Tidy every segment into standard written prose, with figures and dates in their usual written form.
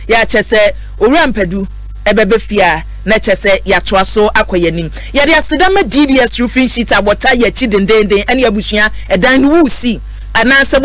ya chese owurampadu ebebe fia na chese ya toaso akoyanim ya de asidama DBS roofing sheet abota ya chi dendenden ene abusua edan no wusi ananse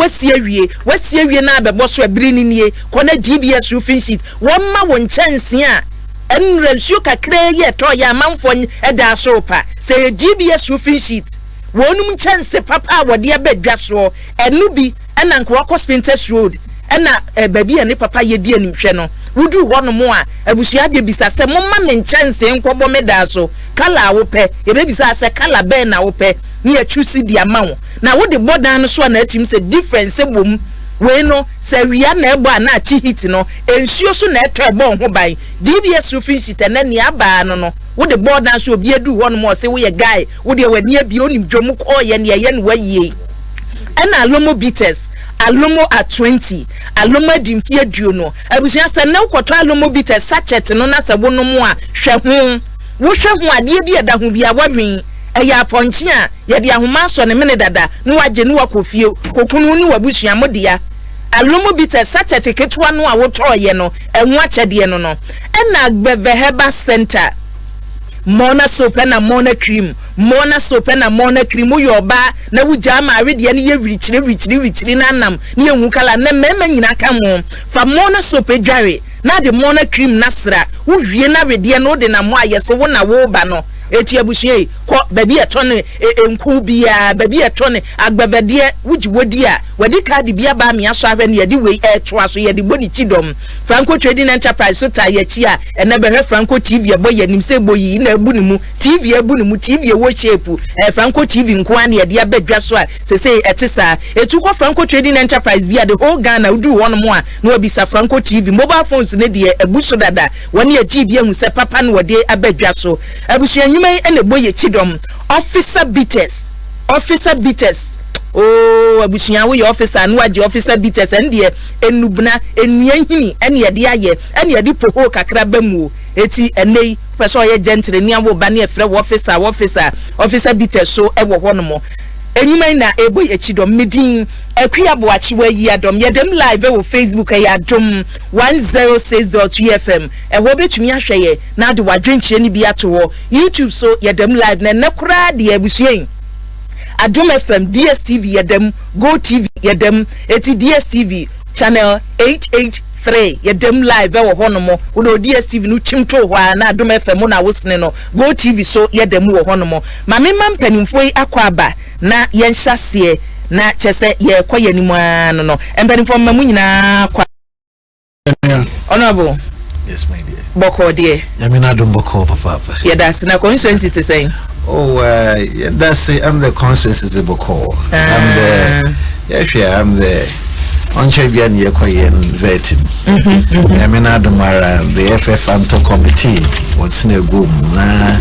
wasi awie na abebo so abiri ni nie kona DBS roofing sheet won ma won chanse a enrensuo kakra ye to ya manfo eda so pa say DBS roofing sheet wonum chance papa wode abadwa so enu bi ena nkwa Spinters Road ena baby ene papa ye di animhwe no wudu ho no mo a abusua de bisa se momma me chance nkwobo meda so kala wo pe ye be bisa se kala be na wo pe ni atwusi di amawo na wo de bodan no so na atim se difference bom we no se wia na ebo na chi hit no ensuo so na eto ebo ho ban DBS roofing sheet na ni aba no wo de bodan so obi adu ho no mo se wo ye guy wo de wani abi onim dwom ko ye ne ye no waye ana alomo bitters alomo at 20 alomo dimfie aduono abusia se na ukoto alomo bitters sachet no na se wono mo a hwe ho ade bi eda ho bi awadwen eya ponchi a ye de ahoma so ne mene dada no waje no wakofie kokunu ni wabusua modia alomo bitters sachet ketwa no a wotoye no enwo achede no no na Agbeve Herbal Center Mona soap na Mona cream uyoba na wujama arede ne ye wirichiri na nam ne ehu kala na mema nyina ka mo fa Mona soap edware na de Mona cream nasra wuwie na arede no de na mo ayese wo na wo ba no eti abusue ko baby etone enku bia baby etone Agbeve de wujiwodi a wadi card bia ba me aso ahwe ne yedi we etwa so yedi boni chidom Franco Trading Enterprise so ta ye chi a ene behwe Franco TV ebo yanim se boyi na ebu ni mu TV ebu ni mu TV wo shape Franco TV nko an yedi abadwa so a se etisa etuko Franco Trading Enterprise bia the whole Ghana udu won mo a na obisa Franco TV mobile phones ne de ebu so dada woni ya TV hu se papa no wode abadwa so abusua nyumai ene boye chidom officer bitters oh abusua wo ye officer no age officer bitters ende enubna enuahini ene ye de aye ene ye de poho kakra bamu eti enei person ye gentle ni awo ba na efre officer bitters so ewo hono mo enyuma na ebo ye chidom medin Akua Boakyewaa Yiadom Yiadom live wo Facebook Adom 106.3 FM ho betumi ahweye na de wadwenchire ni bi ato ho YouTube so Yiadom live na nakura de abusuen Adom FM DSTV Yiadom Go TV Yiadom eti DSTV channel 883 Yiadom live wo honomo wo DSTV no chimto ho na Adom FM na wosne no Go TV so Yiadom wo honomo ma memam panimfo yi akwaba na yenhyase na chese ye kwaye ni mwana no empanifo mamu nyina kwa honorable. Yes my dear. Boko dear. Adom boko papa. Yeah, that's na constituency to say. Oh yeah, that's it. I'm the constituency boko. I'm the Onchevian ye kwaye vetting. Adom the FF Anto committee what's in a group na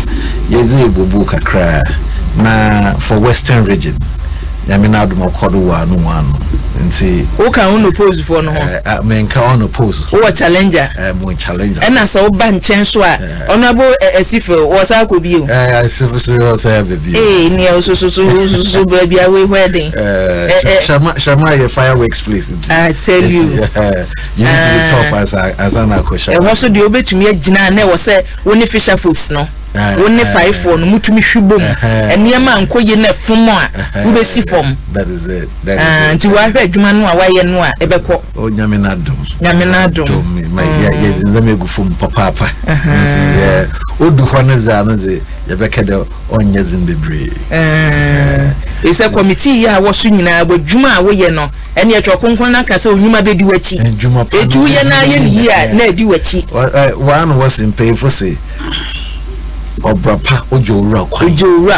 yezi bubu kakra na for Western region. Adom Okodo no one nti who can oppose for no men can oppose who a challenger mo challenger and as o ban chen so honorable Esifo was akobi you Esifo so have be near so baby away wedding Shama your fireworks please I tell you you need to be tough as an akosha e also the obetumi agina na wo say woni fisher folks no woni 5 no mutumi hwibom eniema ankoye na fom a wo besi fom that is it nti wa hwa adwuma no a waye no a ebekọ o Adom my ye nzame gu fom papa nti odu ho no za no ze ye beka de onye zimbebre ese committee ya wo so nyina badwuma a wo ye no ene etwa konkon na ka se onyuma bedi wachi etu ye na ye ni ya na edi wachi one was in pay for say obrapa ojowura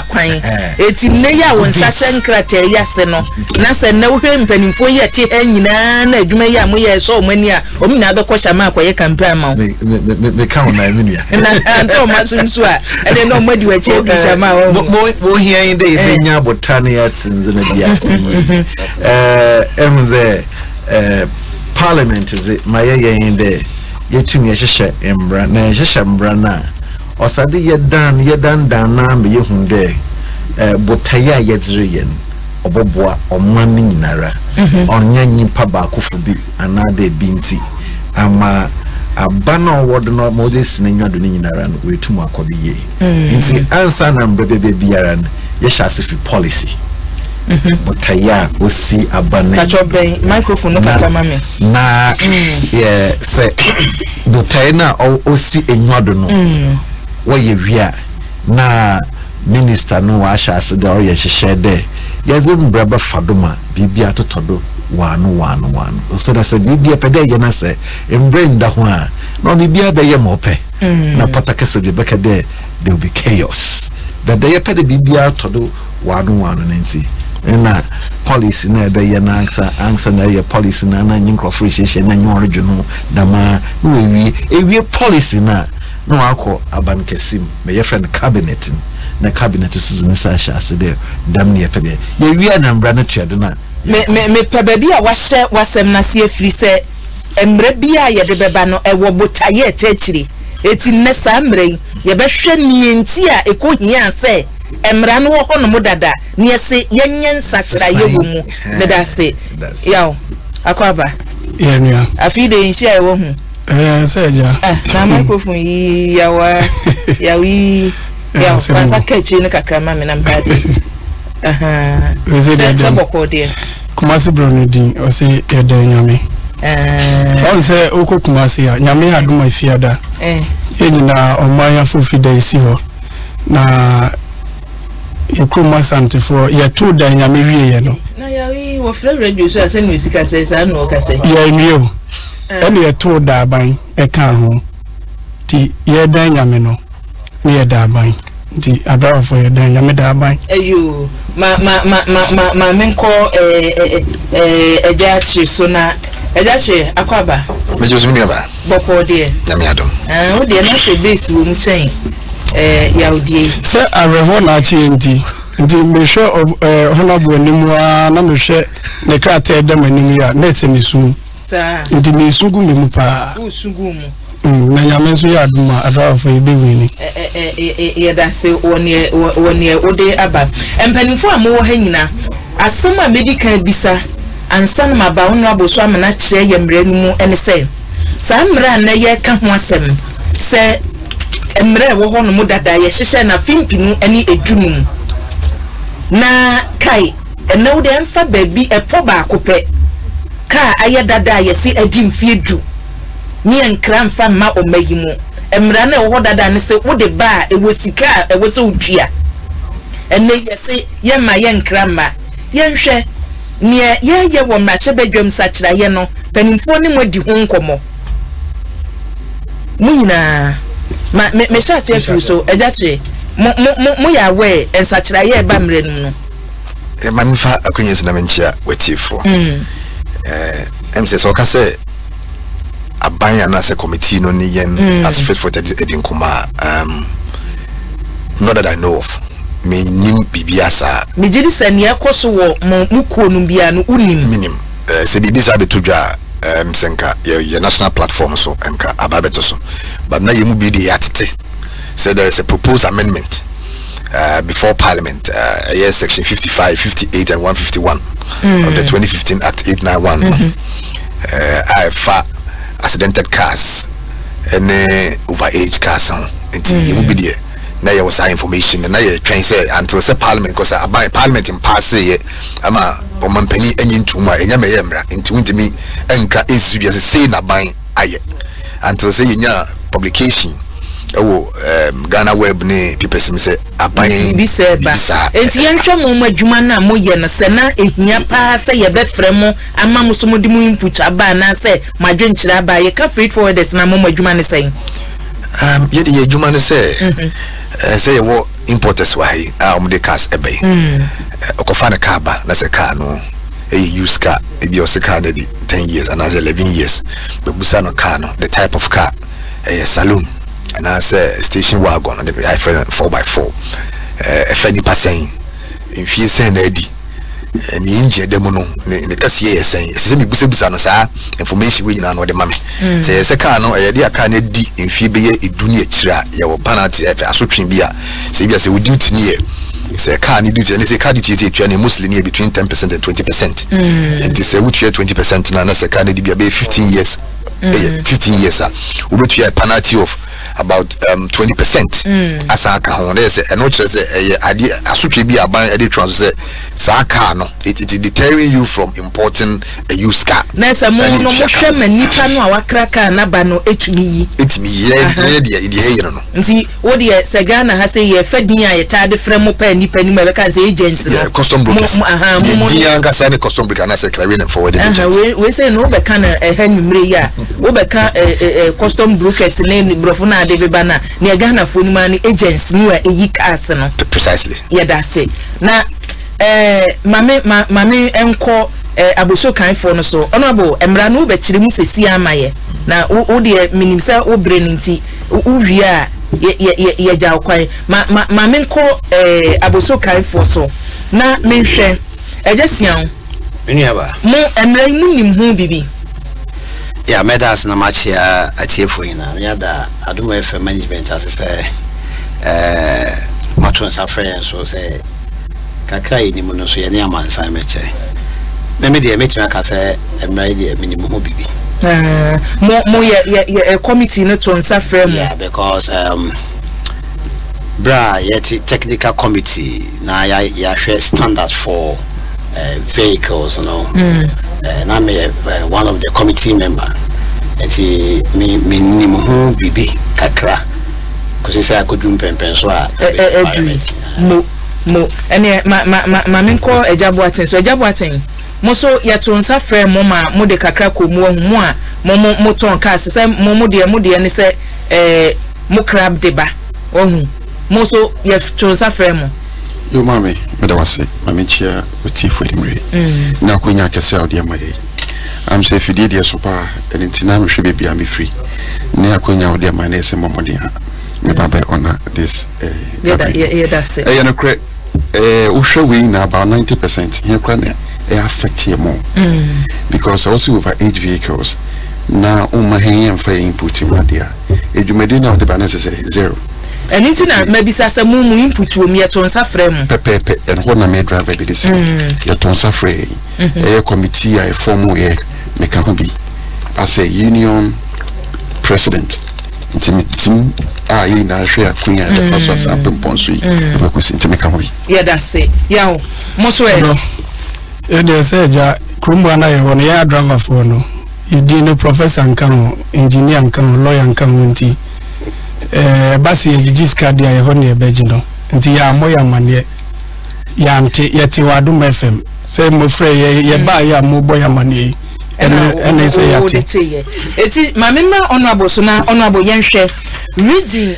kwan eti ne ya won sashen krata ya se no na se na wo hwe mpanimfo ye ti nyina na adwuma ya mo ye so omani a omina abekọ shama akoye campaign ma me ka ona menua na anto masumsu a ene no madi wachi edi shama wo hia de benya botane ya tsinze na biase the parliament is it maye yende yetumi yehye embra na yehye mbra na osade yedan na me yehunde botaya yedzreyen oboboa omman nyinara onyanyi pa ba kofu bi anade binti ama abana word no modest in your dinara we to Makobi. Inti answer number biara yeshas if policy. But taya we see abana catch up microphone no mami na yeah say but tayna o see enyodo no wo ye wia na minister no wa shas de or ye hye de yazim braba fadoma bibia totodo one so that say bibia pede ye na say embrain da ho a no bibia be ye mope na pataka so be beka there will be chaos but they pede bibia todo one nancy na policy na be ye na answer na ye policy na nyincrofreshation na nyorjuno dama no ewie policy na no akọ aban kesim me ye friend cabinet na cabinet is in sasha so there dam ne pebe ye wi na mbra na tuado na me pebe bia wahye wasem na se afiri se emre bia ye de beba no ewo botaye etachiri eti ne sa mre ye behwe nienti a ekohia se emra no ho no modada ne se yenyen sakra ye wo mu ne da se yaw akwaba ye nua afide nhia e wo hu say ja na microphone yi yawi ya kwanza kechi ne kakra ma me na mbade se boko de Kumasi Bronedin o se yeda nyame on se oko Kumasi ya nyame Adom afiada enyina omanya fofida isi ho na yekuma santifo ya to da nyame wiye no na yawi wo frɛ radio so ase music ase sa no ka se ya nyo ene ya to da aban eka ho ti yeda nyame no ne yeda aban ti adara fo yeda nyame da aban ayo ma menko eja chi so na eja chi akwaba mejozu mi aba boko de nyame Adom wo de na se base wo mu chen yaudie se areho na chi nti mehwe honorable nimu na mehwe ne krata edam animu ya na se misum sa nti mesugu memu pa usugu mu na nyame so ya Adom adara fo ebewini yeda se woni ode aba empanifo amowo ha nyina asem a medical bisa ansan ma ba wonu aboso amana kire yemre nu ene se sa mra na ye ka ho asem se emre wo ho no mu dada ye hyehye na fimpinu ani edunum na kai ene wo de emfa baabi epo ba akopɛ ka aye dada ye si adi mfie du ni enkra mfa ma omayimu emra na wo dada ne se wo de ba ewo sika ewo se udua ene ye se ye ma ye nkra ma ye nhwe ne ye wo mra hye badwam sakira ye no panimfo ne modi ho nkomo mu nyina me sha se afi so ejache mo ya we ensakira ye ba mra num no e manfa akunye sina menchia wetifo so ka se abanya na se committee no ni yen as fit for the edin kuma not that I know of me nim bibiasa me jidi se ne ekoso wo mukuo no bia no unim minim se bibisa betudwa senka your national platform so enka ababeto so but na yemu bi de yatete say there is a proposed amendment before parliament yes section 55 58 and 151 of the 2015 act 891 I accidented cars and over age cars and you will be there now you was information and now you train say until say parliament because about parliament in pass say ama woman penny any into my enyame yemra into me enka issue say na ban aye until say nya publication Ghana web ne people say aban bisa enti yentwa mo adwuma na mo ye no se na ehia pa se ye be fremo ama mo so mo di mo input aba na se madwenkyira aba ye ka free forwarders na mo adwuma ne sen ye de adwuma ne se say wo importers wa hi mo de cars ebe okofa na car ba na se car no use car e bi o se car na di 10 years and as 11 years be busa no car no the type of car saloon and I say station wagon and the I 4x4 if any passing if you send Eddie and the engine demo no the cashier saying say me busa no sa information we na no the mame say say car no e dey car na di mfie be e duni akira ye wo penalty e asotwen bia say bia say we duty near say car ni duty and say car duty say twa na mostly near between 10% and 20% and they say we 20% na say car na di bia be 15 years 15 years we bet you a penalty of about 20% as a car say and not just a be a ban edit transfer say no it is deterring you from importing a used car na say mo no mo hwe manipa no a wakra car na ba no etumi ye no nti wo de se Ghana ha say ye fadin a ye tade frem mo pa nipa ni ma be kan say agents no custom brokers ye anga say ne custom broker na say clearing and forwarding agents we say no be kan hanimre ya wo be kan custom brokers ne brofo na de be ba na ne Ghana fo ni ma ni agents ni a eyi cars no precisely yeah that's it na mame enko aboso kan fo no so honorable emra no be kire mu sesi amaye na wo de minim sa wo brain nti wo wi a ye ja kwan mame enko aboso kan fo so na menhwe ejesian eniaba mo emra mu nim hu bibi ya medas na machia atiefo ina ya da Adom FM management asese matron safre so say kakra yi ni mu no so ye ne amansan meche me de metima ka say emra de minimum ho bibi mo ye committee no to safre mo yeah because bra yet technical committee na ya share standards for vehicles, you know. And I'm one of the committee member. And he me bibi kakra. Because he said I could do pen so mo and ma menko ejaboaten so ejaboaten mo so ya to nsa frɛ mo ma mo de kakra ko mo hu a mo ton ka se mo de ne se mo crab de ba ohun mo so ya to nsa frɛ mo yo mame me da wase mame chia oti folimre na konya kese awde amaye am se fidie de so pa entina me hwe bebia me free na akonya awde amaye na ese momode ha me baba ona this yeah that's it no cre uhwe we na about 90% here kra na affect you more because also over age vehicles na umahen am fa input madia edumade na de balance say zero and intina maybe sasa mu input wo me to nsa frɛ mu pepe and what na me driver be this ya to nsa frɛ committee I form we me kan ho bi as a union president intim yi na hwe akunya the first was up ponso yi e ko sinti me kan ho bi yeah that's it yeah mo so they say ja krumba na ye won ya driver for no you no professor nkan engineer nkan lawyer nkan nti basi ejiji card ya ho ne beji no nti ya moya mane ya nte yeti Adom FM say mo frɛ ye ba ya mo boya mane ene say yati eti mamema honorable so na honorable yenhwɛ reason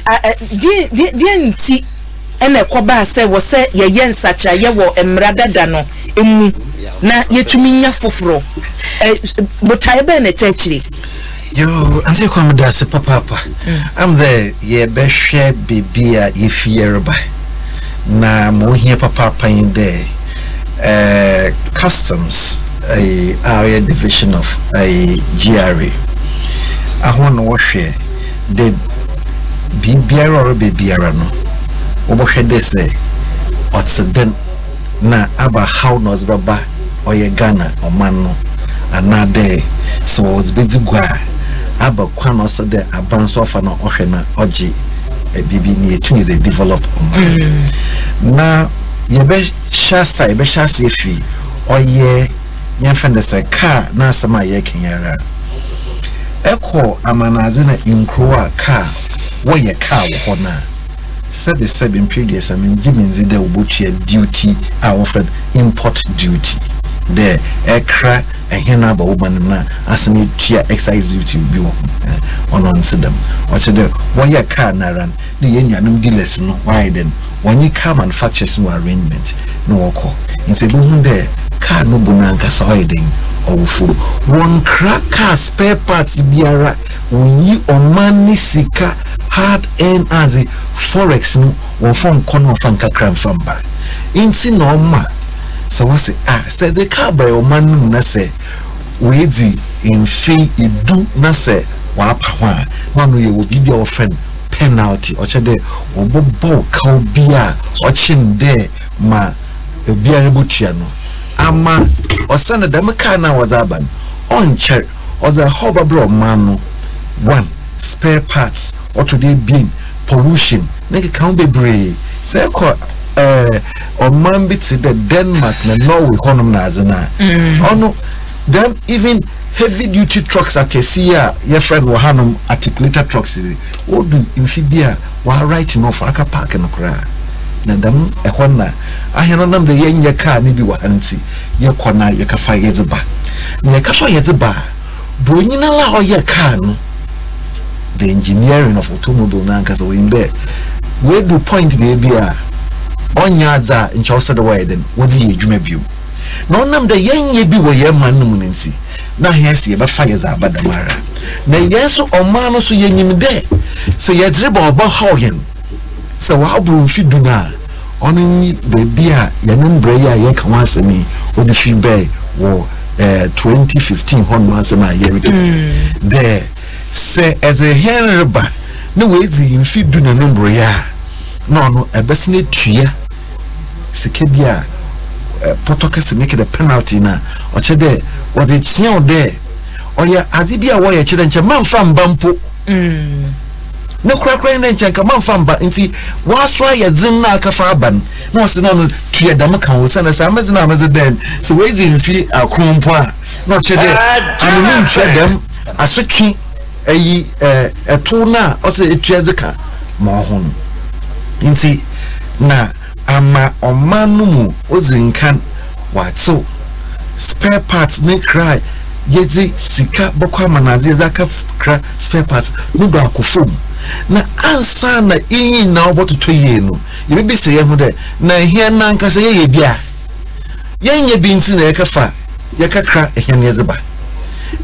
die nti ene koba say wo say ye yensacha ye wo emrada da no emu na yetumi nya foforo botae be na techiri yo ante kwa mda se papa I'm there ye be hwe bibia ifierba na mo hia papa in there customs a area division of a GRA ahon wo hwe de bibiara or bibiara no wo hwe de say otseden na aba how knows baba oye Ghana oman no anade so was busy gwa aba kwan also there abanso of na ohwe na oji bibi ni etuni ze develop na ye be shasa efi oye nyafende se car na asama ye kenyara eko amanaze na inkroa car wo ye car wo na 7 previous jiminzi de ubutia duty our friend import duty the ekra ehena ba woman na asani tia excise duty bi on to them or to the why car na ran the yenyanum dealers no why then when you car manufacturers no arrangement no woko inse bu hunde car no bunanka sa hiding or full one crack car spare parts biara onyi omani sika hard earn as a forex no one phone corner of kakra from ba inti no ma so what's it say the car by o man na say we di in fee edu na say wa pa hwa na no ye wo bi your friend penalty o che de obobo ka bia o chin de ma bia rebutua no ama o send dem car na was aban on cher or the hobabro man one spare parts or today being pollution make count be brave say or man bits the Denmark na Norway honum nazana ono them even heavy duty trucks at Kesia your friend Wahanum articulated trucks what do amphibia wa right off aka park no kra na dam e honna aheno nam de yenya car ni bi wa anti ye kona ye kafa yezeba ne kafa yezeba do nyina la oye car no the engineering of automobile na nkasa we in there we do point baby a onya za ncho said way then what the adwuma biu na onam de yenye bi wo ye man no nti na hesi ye ba fa ye za badamara na yeso oman no so yenyim de se ye dreba oba hawen se wa bru fi duna oni baby a ye nembre ya ye kan asemi odi fi be wo 2015 hon man se na ye there say as a henreba no we di fi duna nembre ya no ebesine tua sekebia protocol make the penalty na o chede was it seen there oya azibia wo ye chede nche manfa mbampo ne krakra ne nche nka manfa mba nti waswa ye dzin na akafa aban no se no tua dam kan wo sana sa amazina amazeden so we di mfi akrompo a no chede ani tua dem asotwi ayi eto na o se etua dzeka ma ho nti na ama omanumu ozinkan watso spare parts ne cry yezi sika bokwa manazi zaka kra spare parts no do akofom na ansa na inyi na oboto toye no yebi se ye hu de na hia na nkasa ye bia yenye bi nti na yekafa yekakra ehia ne yezeba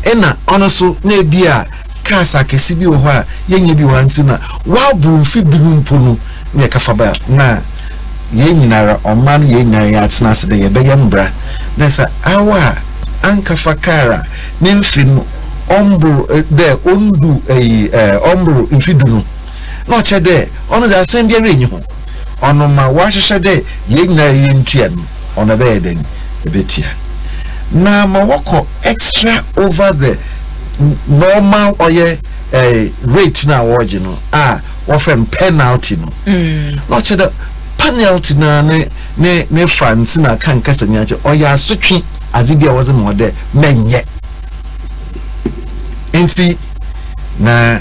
ena onoso na bia kasa kesi bi wo ho a yenye bi wanti na wa bru fi dunumpo no ne yekafa ba na yenyinara oman yenyinara ya tnase de yebeye mbra nesa awa ankafa kara nemfin ombro de ondu ombro infidunu no chede ono za asembia renyi ho ono ma wahhehye de yenyinara yentian ono be den ebetia na ma woko extra over the normal oye rate na woje no often penalty no no chede penalty na ne fans na kan kasa nyache oya asotwe azibia woze mo de menye enti na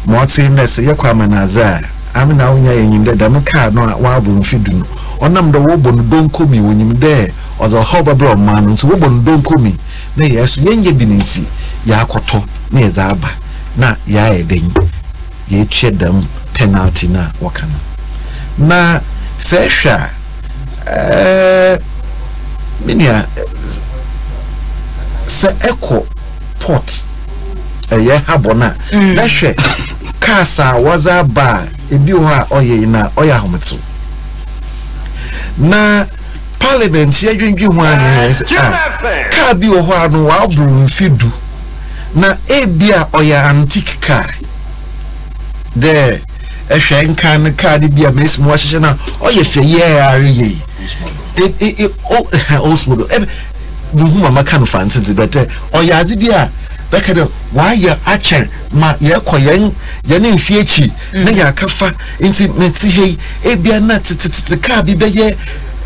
moti nese yakwa manaza amina onya yenyim de dam ka no wa abu mfidu no onam de wo bonu donkomi wonyim de ozo hobabro man nso wo bonu donkomi na yeso yenye bininti ya akoto na yeza aba na ya eden ye twa dam penalty na wakana na sesha minia se echo port ye habona na hwe kasa waza ba ebi ho a oye na oya hometo na parliament ye dwendwe ho ani ka bi wo ho anu wa bru mfidu na ebia oya antique car there ehwenka ne card bia mesmo wahye na oye fe ye are ye osmodo nuhuma makano fancy bete oya ade bia beka de why acher ma ye koyen ye ne mfiechi na ya kafa nti meti hei ebia na tititi car bi beye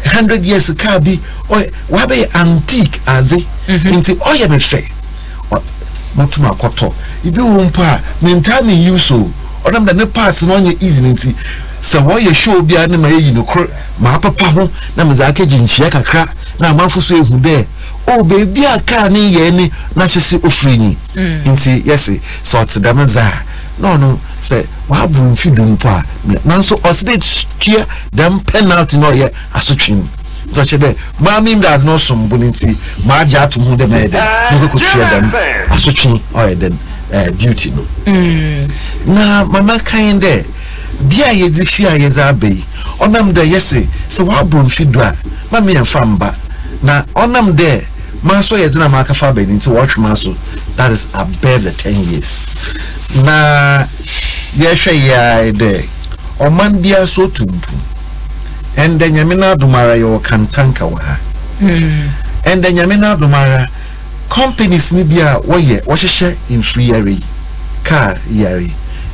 100 years car bi oye wa be antique aze nti oye me fe matuma koto ibi wo mpa mentami yuso onam da ne pass no onye easy nti se wo ye show bia ne ma ye no kro ma papa ho na me za ka ginchia kakra na amanfo so ehu de o baby aka ne ye ni na sisi ofrinyi nti yesi so tedam za no se wa bru mfidu mpo a nanso oside tua dem penalty no ye asotwin so de ma mi mdaz no sombo nti ma aja atum hu de me de no ko tua dem asotwin o ye den duty no na mama kinde bia ye di fia ye za bei onam de yesi se wa bru mfidu a ma me yamfamba na onam de ma so ye dina ma kafa bei nti watch ma so that is above the 10 years na ye hwe ya de oman bia so tumpu ende nyamina dumara yo kantanka wa ende nyamina dumara companies ni bia woye wo hwehwe inferior car yare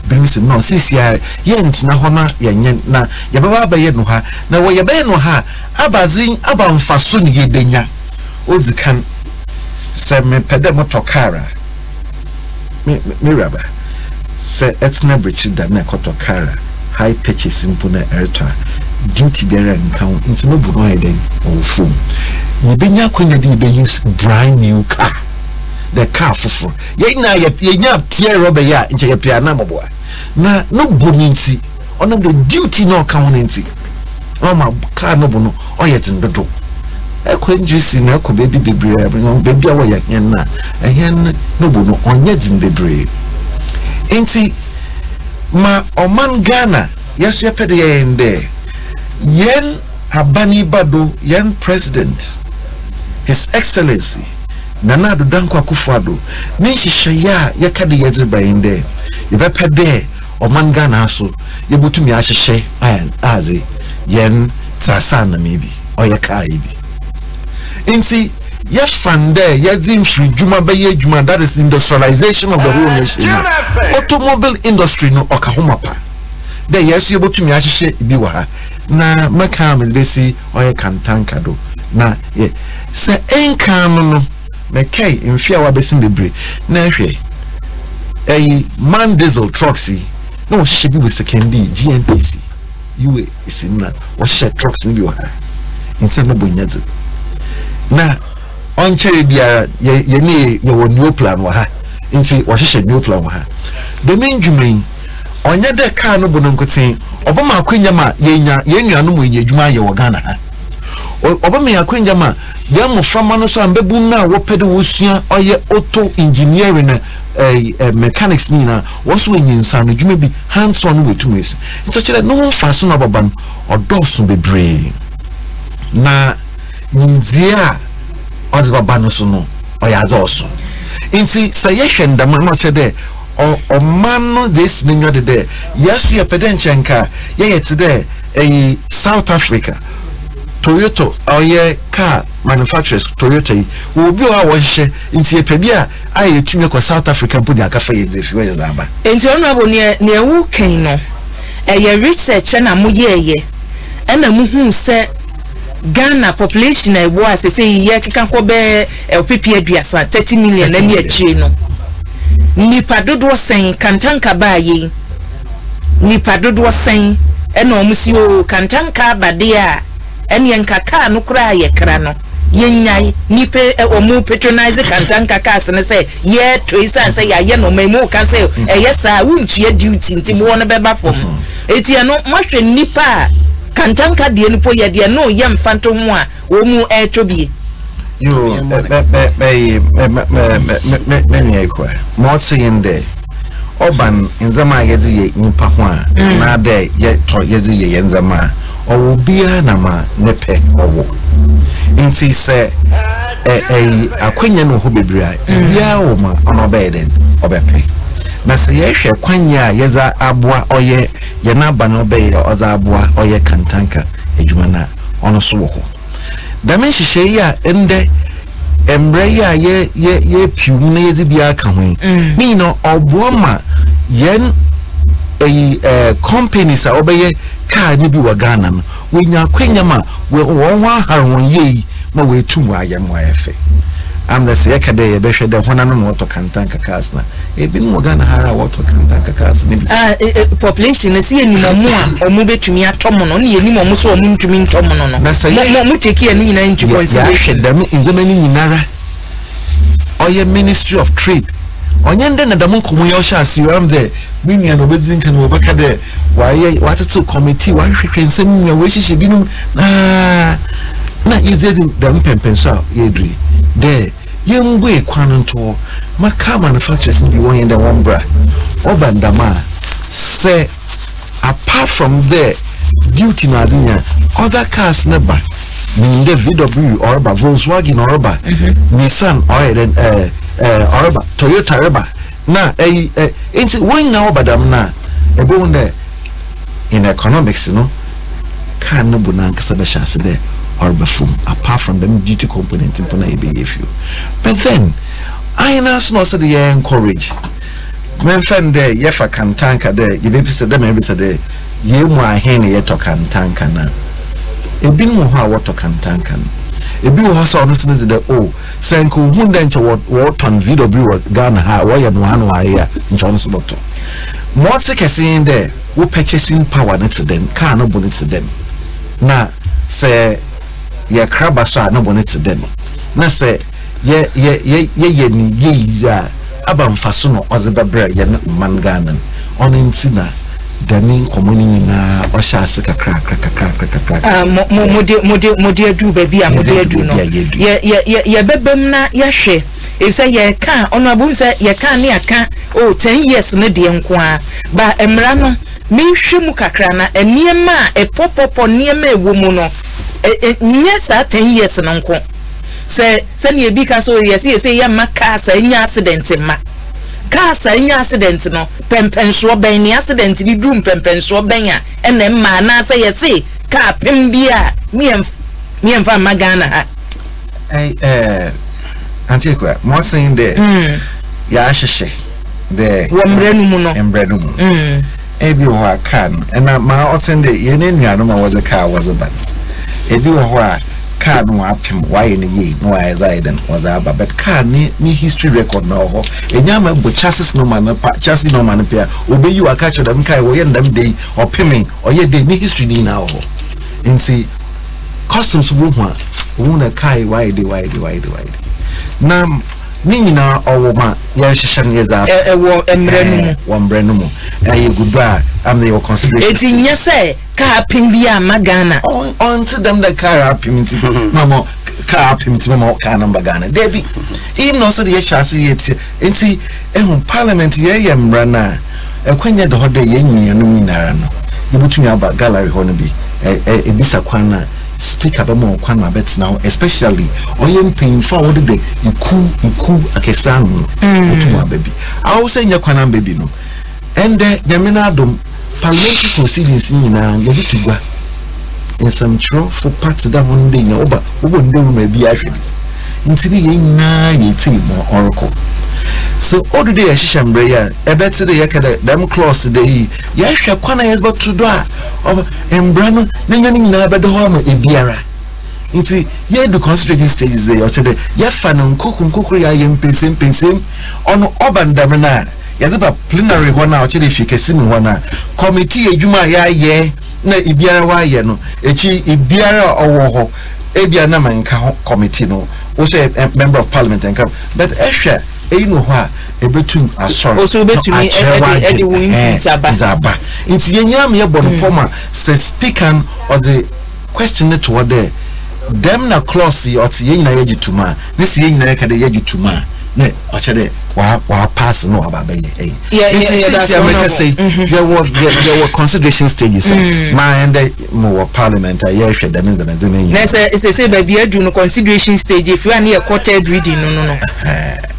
bims no CCR yent na hona yenye na yebaba abaye no ha na wo yebe no ha abazin abamfaso ni yebenya odzikan se me pede motokara me raba se etna bridge da na kotokara high purchase mpo na ertwa duty biara nkan nti no bu no heden ofum yebenya kwanya de be use brand new car the car for yenya tie robe ya nche ya pia na moboa na no boninti ono the duty no kan nti o ma car no bo no oyetin dodo ekwenjisi na ko bebi bebre bebi awo ya yen na ehen no bo no onye din bebre nti ma oman Ghana yeso ya pede yen de yen abani bado yen president His Excellency Nana Addo Dankwa Akufo-Addo ni hihyeya yakade yedrebayinde yebepede oman Ghana so yebotumi ahihye aze yen tsasa na maybe oyeka ibi inti yefande yedzin free juma beye juma, that is industrialization of the whole nation. Automobile industry no okahomapa de yesu yebotumi ahihye ibi wa ha na maka mbesi oyekantanka do na ye se enkan no mekay mfia wa besim bebre na hwe man diesel trucks no shebi with second GNPC you isinna wo she trucks ni bi wa inse no bonyaze na on chere bia ye ne ye wo new plan wa ha inti wo hye new plan wa ha the main jumai onye de car no bono nkotin obama akwanya ma ye nuanu mu ye djuma ye wo Ghana ha obama akwanya ma ya muframa no so ambebu na wo pede wo sua oye auto engineering mechanics ni na wo so nyinsa no djuma bi hands on wetumis nso chere no mfa so no babam odoso bebre na nzia ozibaba no so no oyaza oso inti sayeshen da no chede o man no this ninyo de yes ye pedenchenka ye yet there South Africa Toyota oye car manufacturers Toyota will be our wash inti ye pebia aye tumi ko South Africa mpudi akafa ye defi we zaba enti honorable ne wu kan no ye research na mo ye na mu hu se Ghana population e wo asese ye keka ko be opipi aduasa 30 million na ni achire no nipa dodo sen kantanka baaye nipa dodo sen ena omusi o kantanka bade a ene nkaka no kura ye kra no yenyai nipe omu patronize kantanka cars ne se ye toisa se ya ye no memu ka se yesa wuntua duty nti mo no beba fom eti no mahwe nipa kantanka de nipo ye de no ye mfanto ho a wo mu etobie you me motsi inde oban nzama yezi ye nipa ho a na de ye to yezi ye nzama owo bia na ma nepe owo nti se akwanya no ho bebira bia o ma ono beden obepe na se ye hwe kwanya yeza aboa oye ye na ba no be oza aboa oye kantanka edwuma na ono so wo ho damenshi sheya ende emre ya ye pium na yezi bia ka ho ni no obuoma yen companies a obeye car ni bi wa Ghana no we nya kwanya ma we won haron ye ma we tum ayam wa efe am the se ka de ye be hwe de hona no moto kantanka cars na e bi mo Ghana hara wato kantanka cars ni population na si enimo mu a omu betumi atomo no ne enimo mu so omu ntumi ntomo no mo take ye ni na ntu consideration ya dem inzamani nyinara oye Ministry of Trade onye nde na dam nkomu ya osha asi am there minua no bedin kan wo baka de waye watete committee wa hwehwe nsem minua we hihye binum na izedi dam pempensa yedri de yembu ekwan nto maka manufacturers bi won yenda wombra obandama say apart from there duty na azinya other cars never the VW or Volkswagen or Nissan or Toyota reba na ain't when now badam na in economics no can no bunan kasabasha de or before, apart from the duty component in Pona EBFU. But then, I also said they encourage. Men friend there, Yefa can tank a day, you maybe said them every day, ye more henny yet or can tank na. A bin more how what can tank and a bill was honestly the Sanko Hundencha what on VW Ghana, why and one wire in John's Lotto. What's a casing there, who purchasing power next then, car no bonnet to them. Na say, ye crabasa no bonnet to them. Na say, ye abam fasuno ozebabra ye manganan on intina dani komuni na oshase kakra modi adu baby modi adu no ye bebem na ye hwe e say ye kan ono abu say ye kan ne aka 10 years ne de nko a ba emra no me hwe mu kakra na eniema epopopo niema ewo mu no nye sa 10 years no nko say ne bi ka so yes say ya maka sa nya accident ma ka sa nya accident no pempenso ben ni accident bi dum pempenso ben a ene ma na say yes ka pem bia mi emfa magana ha antikwa mo saying there ya hwehwe there wo mbranu mu no embranu mu ebi ho akan na ma otende ye ne nuano ma was a car was a ban ebi ho a car no apim why ne ye no I zaiden was aba but car ni history record no ho enyama bo chassis no man pa chassis no man pa obeyi wa catch them kai wo ye ndam dey opimi oye dey ni history ni na ho nti customs wo ho a wo na kai why dey na Nina or woman, Yashan is that one brand mu. Goodbye, I'm the consideration. It's in yes, say, car pimbia magana. On to them the car up him to Mamma, car up him to Mamma, car number Ghana. Debbie, even also the chassis, it's in Parliament, yam rana. And when you're the hot day, you know, you put me about gallery honaby, a bisakwana. Speak about more kwana bets now, especially on paying forward the iku akesan utuma baby. I will say yakwana baby no. And Yamina Adom parliamentary proceedings in Yabituga in some trough for parts that one day no but one day may be actually into the more oracle. So all the day I sham breya a better day yakada them close today. Yasha kwana is but to do embrano nanyani na bedo home ebiara nti ye do concentrating stages there or today ye fa no nkokuru ya ye mpensem ono obandam na ye ba plenary ho na o chede fikesi mu ho na committee adwuma ya ye na ebiara wa ye no echi ebiara owo ho ebia na manka committee no wo say member of parliament and but ehwe no ho a ebetum asor so betumi edi win aba nti yenyam ye bon poma say speaker or the question to there dem na clause or ti yenyina yegituma this yenyina yakade yegituma ne o chede wa pass no aba ye there were consideration stages my and more parliament I hear them in the na say baby adu no consideration stage if you are near quartered reading no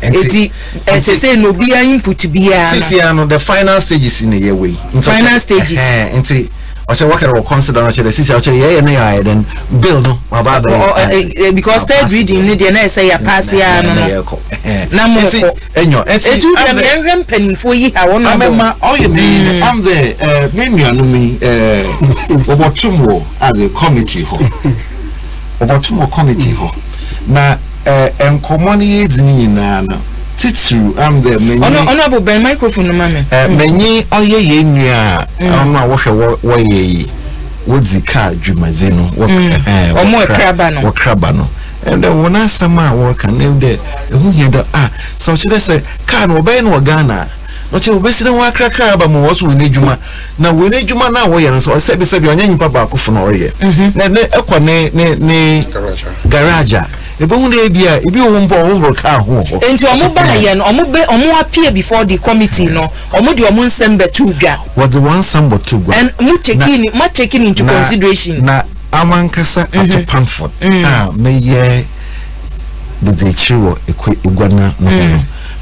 eti say no be input bia no the final stages in the year way final stages enti oche work or consider oche the sisi oche ye na then bill no because third reading ni dey na say ya pass ya no na mo enyo eti dem hwem panifo yi ha wono amema oye me I'm the menu anu mi obotumo as a committee ho obotumo committee ho na enkomoni yedini na no titru am the menu ono abo ben microphone no mame menyi oye ye nua ono a wo hwe wo ye wodzi ka dwumazenu omo kraba no and then when I sama work and then who hear that so should I say can obey no Ghana no che obesi no akra ba mo woso we nedwuma na we nedwuma na wo ye no so se be onye nyipa ba akofo no ore na ekọ ne garage ebe hu na bia ebi wo mbo wo ka ho enti omo ba ye no omo appear before the committee no omo de omo nsem betu dwa what the one some betu dwa and mu taking into consideration na amankasa at Pamford me ye the chiwo egwana no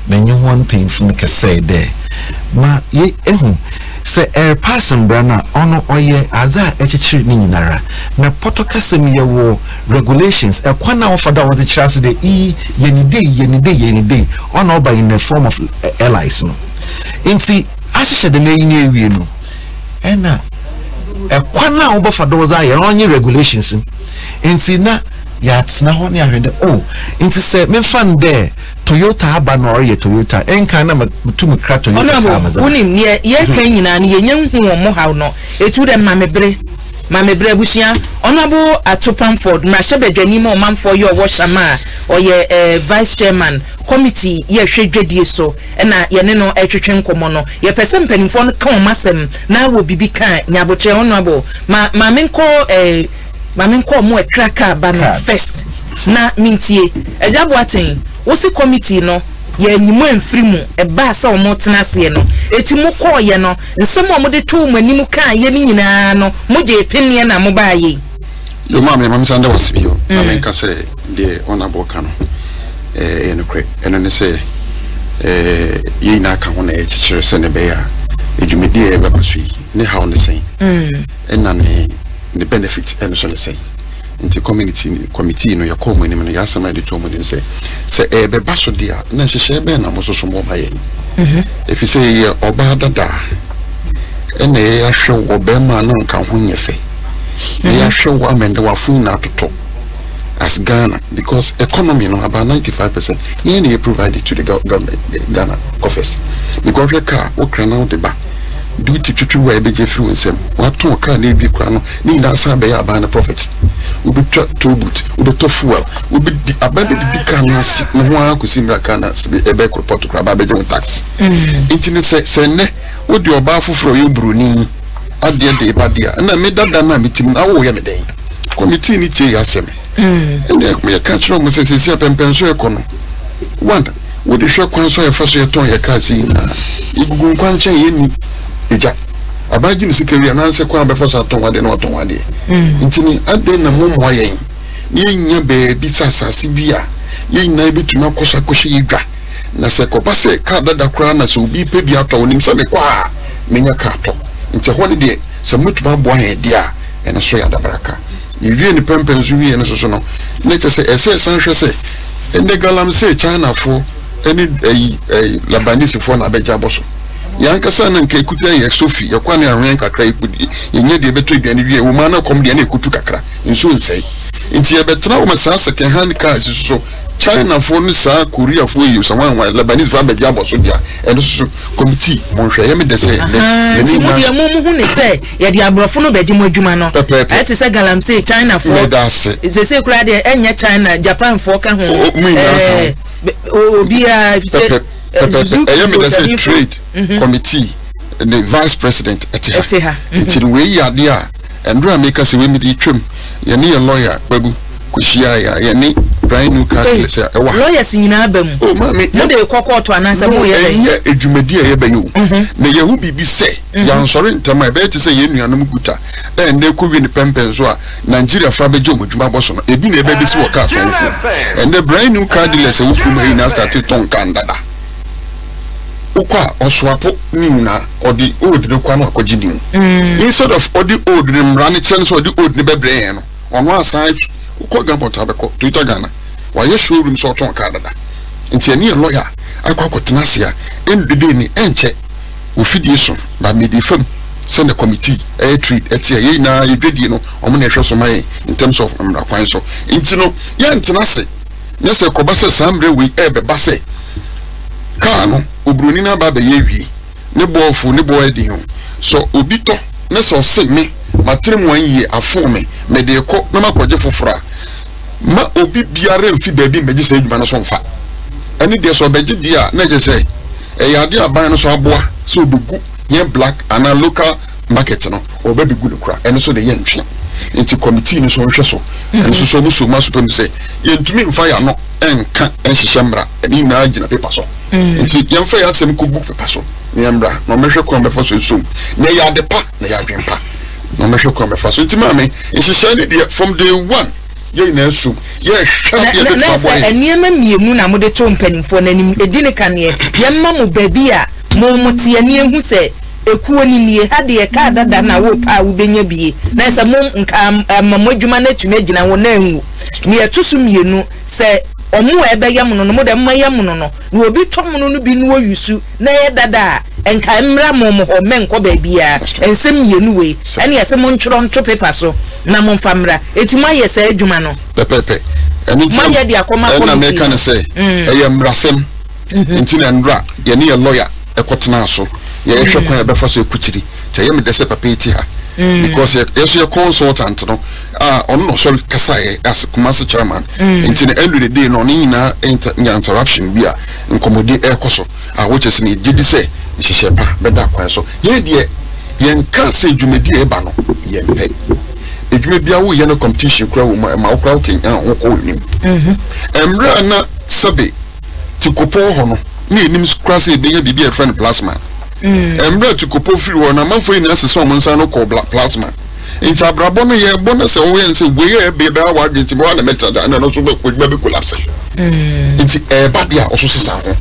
menye one painful make say there ma ye ehu se person brana ono oye aza echichiri ni nyinara na poto kasem ye wo regulations e kwana ofada wo the chance de yeni day ono by in the form of allies no inti asisha de na yin ewie no ena e kwana obofada wo za ye onye regulations inti na ya tsna ho ne ahwede inti se me fan there Toyota abano or ye Toyota enka na mutum kra Toyota kamaza unim ye kan nyina ne yenyen hu mo haw no etu dem mamebre busia honorable Atopamford na shebedwani mo manfo ye owoshama oye vice chairman committee ye hwedwedie so na ye ne no etwetwe nkomo no ye person panimfo no kan masem na wo bibi kan nyabotre honorable mamenko mo ekraka ba no first na mintie ejabo aten wosi committee no ye nyimu emfiri mu eba sa omo tenase no eti mu ko ye no nsem omo de to manimu kan ye ni nyina no mo je penie na mo ba ye yo ma me mamsanda wasibio na me ka se de honorable kan enokre eno ne se ye na ka ho na e chichire se ne be ya edwumedi e be pasui ne ha ne sen ena ne benefit eno so ne sen into committee no yakọ mo nim no yasama de to mo nim se be baso dia na hyehyɛ be na mo so mo ba yen if you say oba dada ena ya hwe wo be ma no nka ho nyefe ya hwe wo amende wa fun na toto as Ghana because economy no about 95% you provided to the government Ghana office because we car o kra na de ba do titwi wa be je free nsem wa ton car na bi kra no ni da san be ya ba na profit we be to boot we be to fuel we be ababe di car na si no ho akosi mra car na e be report kra ba be je tax intini se ne wo di oba foforo yo broni ade de ba dia na me dada na mitim na wo ye me den committee ni tie ya sem ene me catch no mo se se pempenso e kono wanda wo de hwe kwan so e fa so e ton ye car si na igugun kwan chen ye ni eja abaji ni sikeri na nse kwa befa sa ton wade na ton wade ntini ade na momo yen ni nya be bi sasasi bia ye nyina bituma kosa kohye yedwa na se kopa se ka dada kra na so bi pe bi ato onim se me kwa menya ka ato nti ho ne de se mutuma bo he dia ene so ya dabaraka yewie ni pempenzu wie ene so no ne te se ese sanhwe se ene galam se China fo ene Labanese fo na beja boso yanka sana nke kuta ye Sophie ye kwane anwen kakra ikudi yenye de beto aduane wie wo ma na kom de na ekutu kakra nso nsei nti ye betena wo masa second hand cars so China fo ni sa Korea fo yi so wan Labanese fo abeja boso dia eno so committee mo hwe ye me de se ne ni mo de mo hu ne se ye de abrofo no beji mo adwuma no eti se galam se China fo se kura de enye China Japan fo ka ho obia if say trade committee the vice president etiha until we yade a endro make us we me di twem ye ne lawyer babu kushia ya ni brand new card say ewa lawyers nyina abam no de kokko anasa mo ye edwumadi ye bayu na ye hu bibi se ya nsori ntama e be ti se ye nuanum guta ne ko wi ni pempen so a Nigeria fa bejo modwuma boso no ebi na e be bi si wo ka so and the brand new card say wo kuma ina start ton kandada ukwa oswapo nina odi old de kwa no akogidi instead of odi old ni mrani chen so odi old ni bebre no ono asan ukwa gambota beko Twitter Ghana wa ye showroom so ton ka dada nti ani lawyer akwa kotenase a endede ni enche ofidie so ba medi fam send the committee trade etia ye na yedwedie no omo na ehwe so mai in terms of mrakwan so nti no ye ntenase nyese kobase sambre we ebe base ka no obroni na ba be yewie ne bofu ne bo adi ho so obito ne so se me matrem wan yi afo me de ko na makoje fofora ma obi biare mfi baabi meje se adwuma no so mfa ani de so beje dia na je se yade aban no so aboa so obugu yen black ana local market no obebigu no kura eno so de yen twe enti committee no so hwe so eno so muso maso se yentumi mfa ya no enka enhyehyɛ mra ani na agina paper so enti yemfa ya asem ko book paper so ne mra no mehwe ko mbefa so sum ne ya de pa na ya dwen pa no mehwe ko mbefa so enti mame enhyehyɛ ne de from day one ye na asum ye hwa ye de pa boy eniema miemu na mo de to mpanimfo nanim edine kane ye mma mo baabi a mo mote ani ehu se ekuo ni nie ha de ka dada na wo pa wo benya bie na se mo nka mamadwuma na tumi gina wo na enwu ne etusu mienu se omu ebe yam no mo de mayam no no na obi tom no bi no yusu na ye dada enka emra mo ho menko ba bia ensem mienu we ene yese mo ntworo nto paper so na mo famra etimu aye se adwuma no pepepe eni ti ya de akoma ko na me kan se mrasem nti na ndra ye ne lawyer ekotena so ye hwe kwa be fa so ekutiri te ye me de se papa eti ha because ye consultant no on no sorry kasa as commercial chairman nti na end of the day no ni na interruption bia nkomodi ekoso which is ni gidi se nhihye pa beda kwa so ye de ye nka se dwumedi e ba no ye mpe edwuma bia wo ye no competition kra wo ma okra wo kenya wo ko nim emra na sabe tikopo ho no ni enim kra se be ye bibia friend plasma emra tikopo firi wo na manfo ina se so mo nsa no ko plasma nti abrabo no ye bonus wo ye nse we ye be ba wa dwenti bo na meta da na no so be collapse nti ba bia oso sisa ho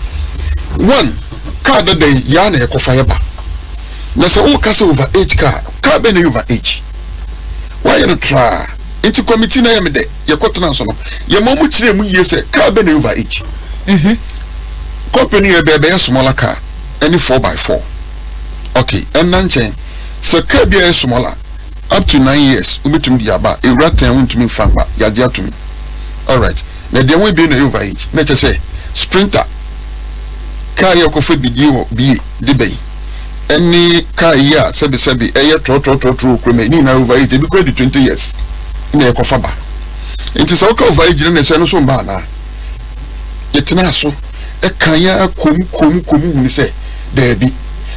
one car that day ya na e ko fire ba na se o ka se over age car be na over age why you try into committee na yamde ye kotena so no ye mo mu kire mu ye se car be na over age company e be smaller car any 4x4 okay and nanchen so car be smaller up to 9 years ubetum di aba e raten wontumi famba ya dia tumi all right na de won be na over age na che say sprinter car ye ko fe bidio bi de bay any car here sabi eye tro kreme ni na over age be credit 20 years na e ko faba it is okay over age na se no so mba na yetina so e kan ya kom ni se there bi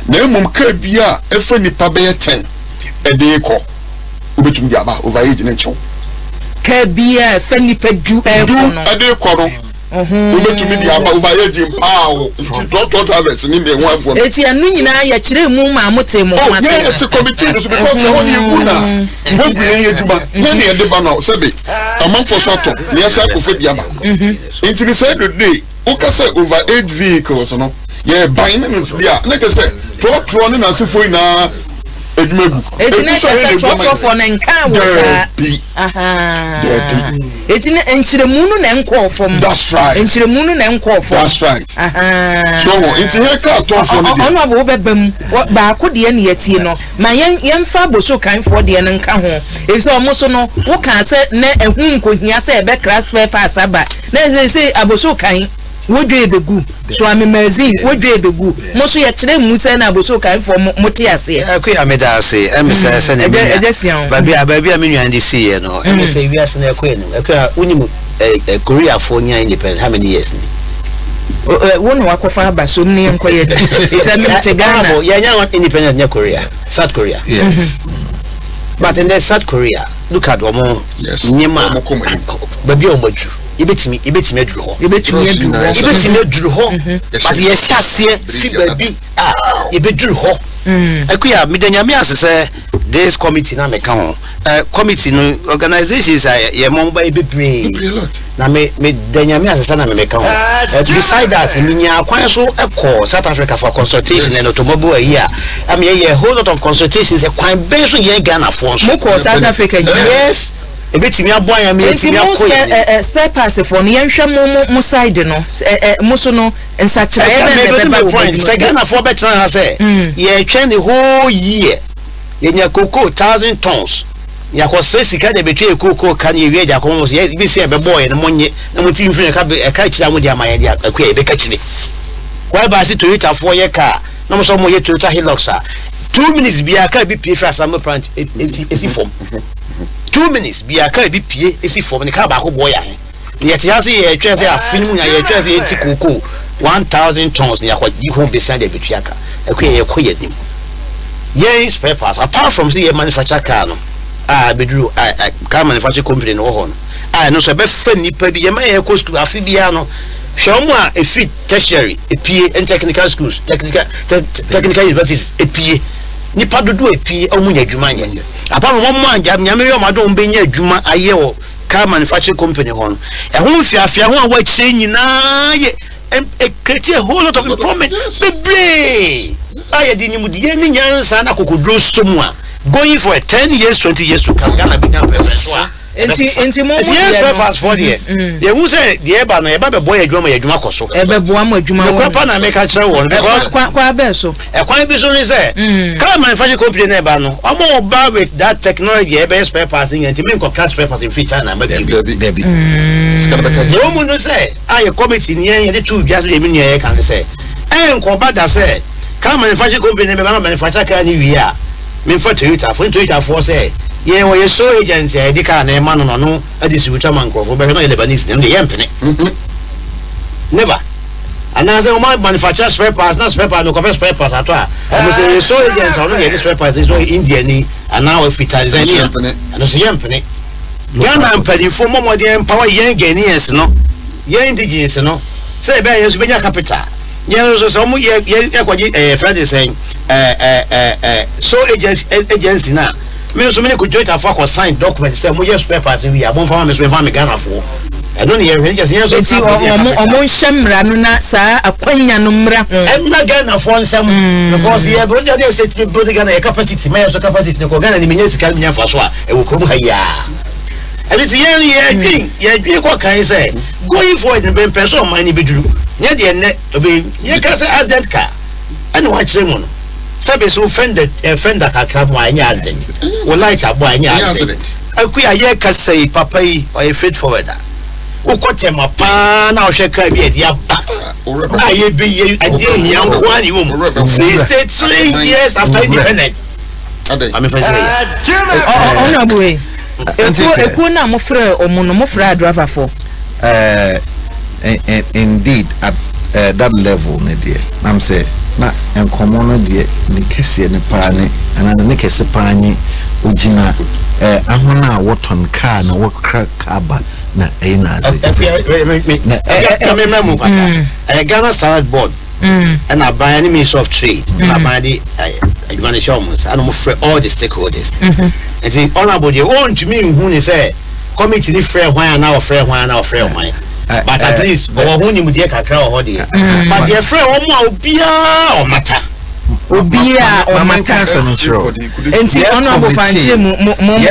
na emom car bia e fa nipa be 10 e de ko ubetum di aba over age na chew car bia fa nipa du e ko no e de ko no ubetum di aba over age mpawo nti to harvest ni me ho afo eti anu nyina ya kire mu ma mote mu ma say it's a committee so because say only you na we gbe ye juma na ne de ba no sebe amanfo so to ne ya sa ko fa di aba nti ni say the day o ka say over age vehicles no ye binance dia na ka say tro ni na sefo na edumegu etina se tro for na nka wo sa etina enchiremu nu na nko ofom that's right enchiremu nu na nko ofom that's right so enti he ka to for ni ono abo bebam ba ko de ne yatie no ma yemfa boso kanfo de ne nka ho ese omo so no wo kan se na ehu nkohia se ebe class paper asaba na se aboso kan wodwe ebegu so amemazin wodwe ebegu mo so ye kire mu se na aboso kan fo mote ase akwa meda ase emse se na baby a menua ndi see ye no emse wi ase na akwa no akwa unimu Korea for nya independent how many years ni wonu wakofa abaso ne enkoye esa mi te Ghana ya nya independent nya Korea South Korea yes but in South Korea look at omo nyema baby o maju ibetimi aduru ho ibetimi aduru ho but ye hyase fi baby ibeduru ho akuya midanyame asese this committee na meka ho committee no organizations ye mo ba bebre na me danyame asese na meka ho to decide that minya kwan so ekọ South Africa for consultation and automobile here I mean a whole lot of consultations e kwan ben so ye Ghana for so mo South Africa yes ebetimi aboa ya me etimi akoye spare parts for no yenhwe mo side no mo so no nsachira e be point Ghana for better ha say ye twen the whole year yenya cocoa 1000 tons ya ko sesika de betwe cocoa kan ye wi ja ko mo ye bi se be boy no monye na mo ti mfiri ka kira mo dia maye dia akwa e be ka kire kwa ba si Toyota for ye car na mo so mo ye Toyota Hilux 2 minutes bi aka bi pie fra sam branch esi form 2 minutes bi aka bi pie esi form ni ka ba ko boy ahe ye ti hase ye twa se afinu nya ye twa se eti cocoa 1000 tons ni akwa yi ho be sande betwe aka akwa ye ko ye nim ye spare parts apart from say manufacture car no bedru car manufacture company no ho no no so be fa nipa bi ye ma ye ko school afi bia no hwe mo a efi tertiary epie and technical schools technical universities epie nipa dodo epie omunya adwuma nya apart from mo anja nyame yo mado mbenya adwuma aye wo car manufacture company ho no e ho fiafia ho a wa kire nyina ye create a whole lot of employment bebre I didn't with the young son of Kokudro Sumwa going for 10 years, 20 years to come. Ghana become president. Enti mo yes pass for the they who say the eba na eba be boy adwuma adwuma koso ebe boa mo adwuma wo kwa na make kire won because kwa be so kwan bi so ni say car manufacturing company na eba no omo ba with that technology ebe spare parts ni enti me ko catch spare parts in future na maybe you no say I committee ni ye dey two just dey me ni kan say enko ba da say car manufacturing company na eba manufacture car ni wi a me for Toyota for say yeah, when you saw agency, I did a man on no, a distributor man, but no Lebanese, and the Empany. Never. And as a man manufacture spare parts, not spare parts, no cover spare parts at all. I was a so agent, I don't get spare parts, this way Indian, and now if it is any and it's a Empany. Ghana Empany for more than power young Ghanaians, no, young indigenous, no. Say, bear is being a capital. Yeah, so some Friday saying, so agency now. Me so many could join a fuck or sign documents say mo yes papers we are one farm me Ghana for I don't hear just yes so omo hemra no na saa akwanya no mra na Ghana for nsem because here bro dey say bro Ghana capacity me so capacity ko Ghana ni menya sika menya fa so a e wo krom ha ya and it's ye dwin ko kan say going forward in person man ni beduru nya de ne obi ye ka say accident car and what tremo no sabe so offended kakra mo anya accident wo light abo anya accident Akua ye ka say papa yi o ye fit forward wo kotema pa na o hwe ka bi e dia ba na ye bi ye ade yan ko ani wo mo 63 years after independence I'm ona boy eku na mo frɛ omo no mo frɛ driver for indeed at that level ne dear I'm say na enkomo no de ne kese ne pa ne ana ne kese pa ni ogina ahona woton car na wokra kaba na na Ghana Standard Board and I buy any Ministry of Trade and I buy the administrations and all the stakeholders and the honorable they want to me who say committee ni free why now free why but at least go honi mu die kakra o hodi but your friend o mo obia o mata mama cancer no chiro enti honorable fanche mo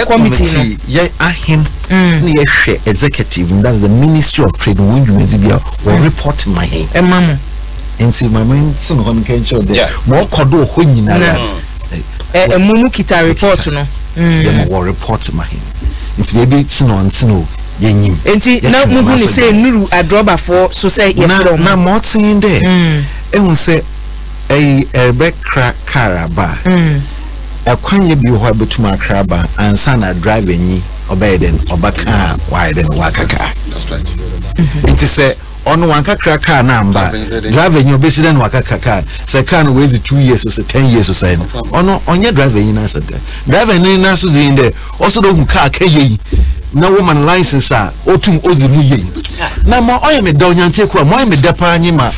committee no ye ahim na ye hwe executive that's the Ministry of Trade when you bia or report my head mama enti mama sin ho nkan show there mo kodo ho nyina mumu kita report no ye mo report my head enti baby tino yenyim enti na muhu ni say nuru adroba for so say ye from na motin there ehun say Rebecca Karaba akwanye bi ho abetuma kraba ansa na driver nyi obeden obaka widen wakaka that's right enti say ono wanka kraka na amba driver nyi obesiden wakaka car say car no wezi 2 years or 10 years or say ono onye driver nyi na say driver nyi na so zin there also do hu car kayi na woman license a otum ozimu yen na ma oyeme da onyantie kwa ma oyeme da pa anyi ma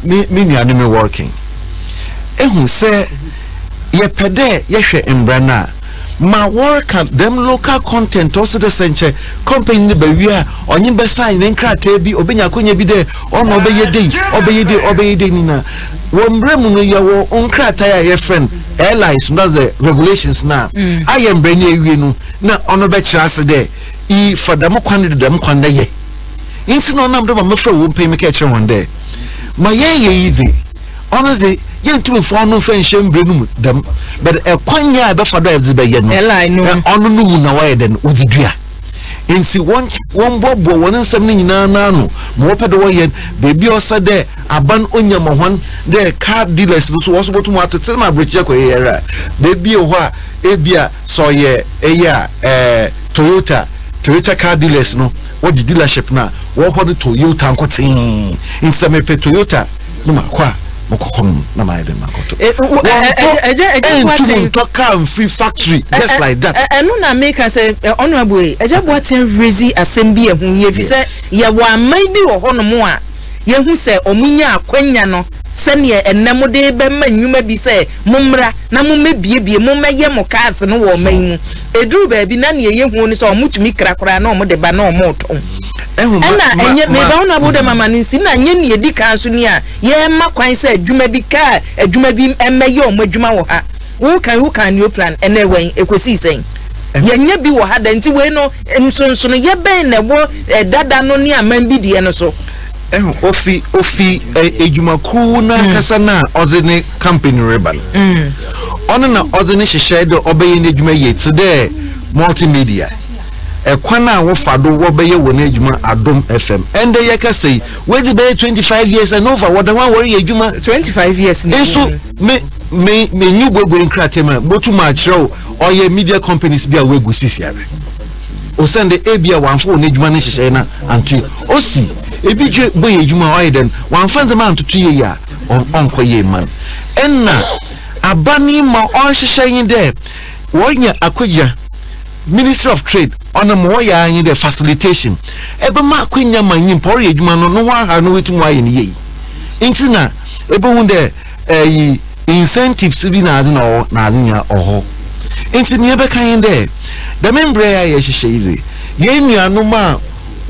me nuane me working ehun se ye pede ye hwe embra na ma work at them local content also the centre company ne ba wi a onye be sign ne nkrata bi obenya konya bi de ono obeye dey ni na wo mbremu no ye wo nkrata ya ye friend airlines that's the regulations na ayem bra ni ewie no na ono be kira se de I for them kwan na ye inti no nam do ma mafra wo pay me ka kire won de ma ye easy honestly ye ntumi fo no fa nshem brenu dem but kwanya be fa do e be ye no ono no mu na wa ye den odidua inti won bobo won nsem ni nyina na no mo pe do ye bebi o sa de aban onyama hon de car dealers so wo so botum atotel ma breche ko ye ra bebi o ho a ebia so ye eya Toyota car dealers no what the dealership na wo ho the Toyota nkotin insa me pe Toyota no makwa mokokon na ma ede makoto eje car free factory just like that eno na make say honorable eje boaten raise assembly ehun ye fi say ye wa man bi wo ho no mo a ye hu say omunya akwanya no sene enemo de be ma nnwuma bi say mummra na mumebie mummeye mo cars no wo man mu eduru ba bi na ne ye hu ni so omutumi krakra na omo de ba na omo ton enye me ba una bo de mama no si na nye ne edi kan so ni a ye ma kwan se adwuma bi ka adwuma bi emmeye o adwuma wo ha wo kan new plan ene wen ekosi sen yenye bi wo ha da nti we no nsonso no ye ben na wo dada no ni aman bi die no so ofi ejumaku na kasa na odine company rebel ono na odine hihye de obeye na ejuma ye today multimedia ekwana wo fado wo beye wo na ejuma Adom FM and they say we dey 25 years and over what the one worry ejuma 25 years na so me nyu gbogbo nkratema botu ma kire oye media companies bia we go sisiare o send the abia wanfo na ejuma na hihye na antu o si ebi dwe boye ejuma oye den wanfa nzema antutu ye ya onkoye man enna abani ma on hihye yin de wonya akoja Ministry of Trade on a moya in the facilitation. Ebe ma kwenya manyin pori ejuma no wa ha no wetu wa yin ye. Intina ebe hunde incentives bi na ade na ade nya oho. Inti me ebe kan de the member ya ye hihye ize. Ye nuanu ma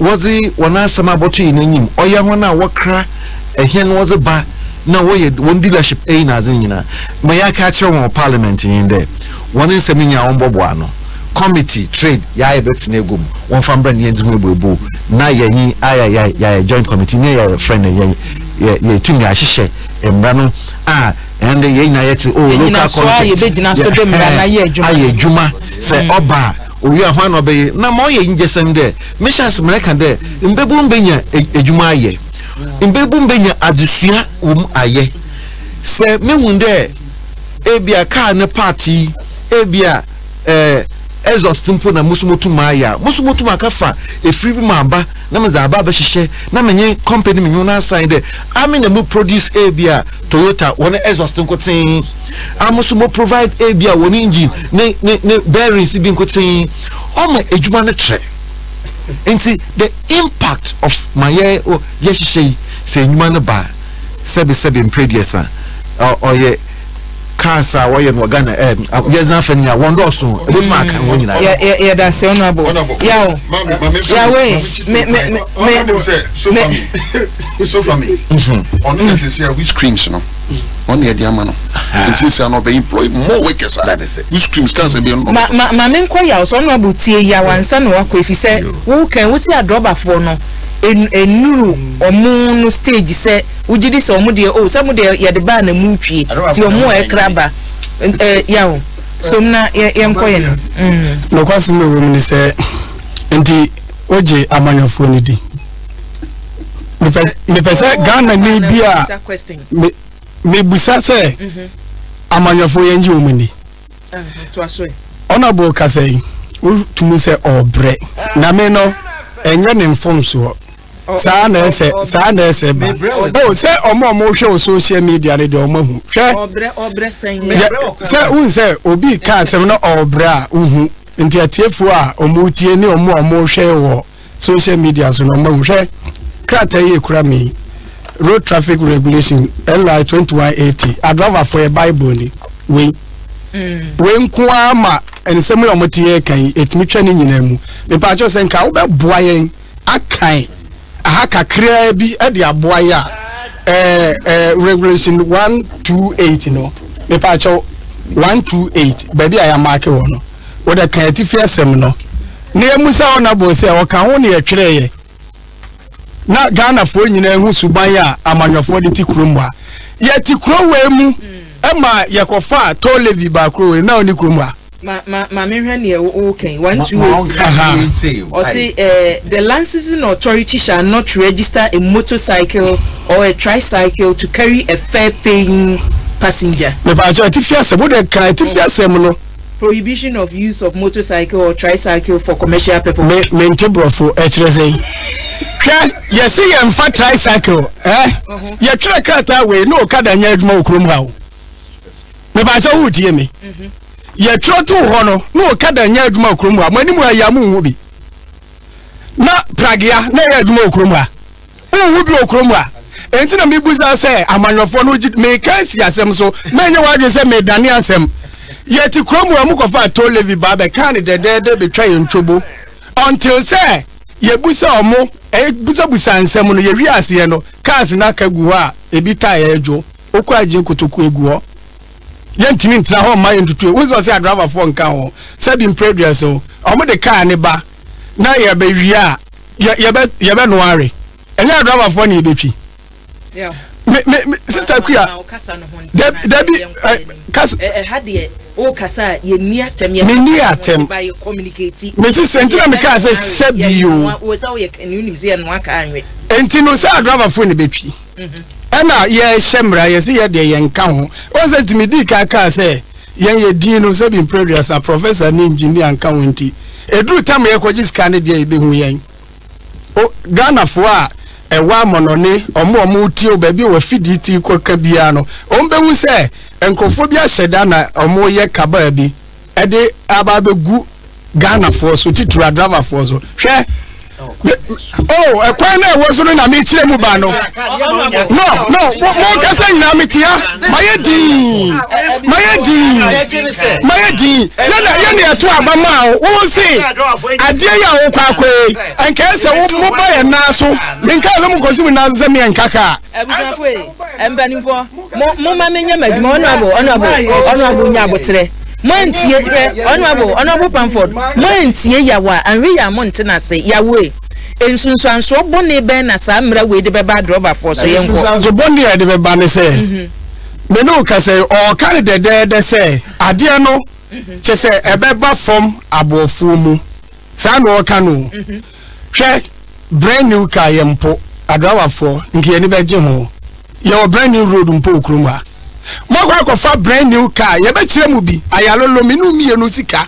wozi wona sama boto yin anyim. Oya ho na wokra ehie no wozi ba na wo ye won dealership na ade nyina. Ma ya ka kire won parliament yin de. Won nseminya won bobo ano. Committee trade ya ebet na egum won fambra ne yendum ebubu na yanyi ya joint committee ne ya friend ya tumi ahihye emra no and ye na yeti local committee ye begina so do mra na ye adwuma se oba owi ahwa no be na mo ye njesem de mishas mreka de mbebu mbenya adwuma aye mbebu mbenya adusua aye se mehunde ebia car ne party ebia exhaust mpo na musumotu maya musumotu makafa efiri bi mamba na meza aba ba hihye na menye company menyu na assign de ami na mu produce abia Toyota won exhaust nkotin amusumo provide abia won engine ne bearings bi nkotin o ma ejuma ne tre enti the impact of my ye hihye se ejuma ne ba sebi imprediesa oye Kasa waye no Ghana yes na fani ya wondo so e ma kan won nyina ya da se honorable ya we me so for me on the say we screams no on the diama no it say no be employ more workers that is it we screams can say be no ma me nko ya so honorable tie ya wansa no akọ efi se wo kan wo si adroba fo no enuru omu no stage se ujidi se omu de o se mu de ye de ba na mu twie ti omu ekraba yawo so na ye nkoye no kwasi me wo ni se enti oje amanyofo ni di me pese Ghana ni bia me busa se amanyofo ye nji omuni to aso ona bo kasei wo tumu se obre na me no enye ne mfom so sa na ese ba o se omo hwe social media re de omo hu hwe obre sen se un se obi ka asem na obre a uhu nti atiefu a omo tie ni omo hwe wo social media so no omo hwe krata ye kura mi road traffic regulation LI 2180 adriver for a bible ni we nko ama ensem ya omotie kan etimi twa ni nyina mu me pa cho se nka wo be boa yen akan aha kakra bi e de aboa ya regulation 128 no me pa cho 128 baby aya mark wo no wo de kan atifi asem no na emusa ona bo se wo kan ho ne yetwere ye na Ghana fo nyina hu suban ya amanyofo de tikrom a ye tikro we mu ema yekofa to levi ba kro we na oni krom a ma me hwe ne okay 128 or say the licensing authority shall not register a motorcycle or a tricycle to carry a fare paying passenger. Me ba cho tifia se bo de kan tifia se mu no prohibition of use of motorcycle or tricycle for commercial purposes. Me ntebrofo e kire sei hwe ye see ye mfa tricycle ye twere krata we no kada nya adwuma okrom ha o me ba cho hu tie me ye trotu ho no kada nya adwuma okrom ha manimu ayamu hu bi na pragia na ye adwuma okrom ha hu bi okrom ha enti na me buza se amanyofo no me kansi asem so menye wadwe se me dane asem ye ti krom wa mu kofa to levi ba be kan de betwa ye ntobo until say yebusa omo busa nsem no ye wi ase no cars na kagu ha ebi tire ejo okwa agye kotoku egu ho yentimi ntra ho ma yentutu we so say driver for nka ho sabi previous o omo de car ne ba na ye be wi a ye be no are enya driver for ne betwi yeah me sister Kuya Debbie kasa hade o kasa ye ni atem ye ni atem by communicate me sister ntina me ka say sabi o we say we can you say no aka anwe entino say driver for ne betwi ana ye shemra ye say ye de ye nka ho o say timidi ka say ye din no say bin previous a professor ni engineer nka ho nti edru tam ye ko jiska ne de be hu yen o Ghana fo a ewa monone omo ti o baabi o fidi ti kwaka bia no o mbehu se enkofo bia hyeda na omo ye kaba bi ede aba begu Ghana fo so titura driver fo so hwe oh ekwan na wo so na me kire mu ba no mo kasa nyina metia mayedi yana eto abama wo se ade ya wo kwakwe enka se wo mo ba ye na so nka se mo kosi na se me nkaka ebusafo embanifo mo ma menya maduma ono abo nya abotre Montie honorable Pamford montie yawa anwe ya montena se yawe ensunsuanso bone ben na sa mra we de beba driver for so yenko so bone ya de beba ne se me no ka se o kan de se ade no che se ebeba from abofu mu sa no ka no hwe brand new car yempo driver for nke ni beje ho ye brand new road mpo okroma mo kwa fa brand new car ye be kire mu bi ayalolo minu mienu sika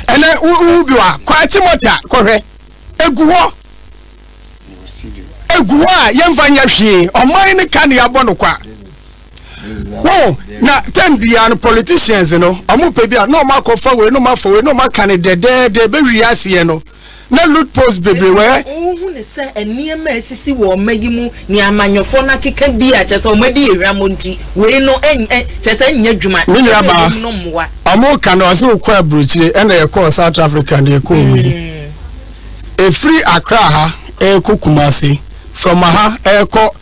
ene u bi wa kwa chimota kohwe eguwo a yemfa nya hwie oman ne kan ya bɔ no kwa wo na tambia no politicians no omo pe bia no ma ko fa we no ma fa we no ma kan de be wi ase no na loot post bebre we hu ne se eniema asisi wo mayimu ni amanyofo na keka bi a chese o madi ewra monti we no chese nya dwuma no mwa omo kan o se okwa abrochire ena ye call South Africa na ye call we e free Accra ha e Kumasi from aha e ko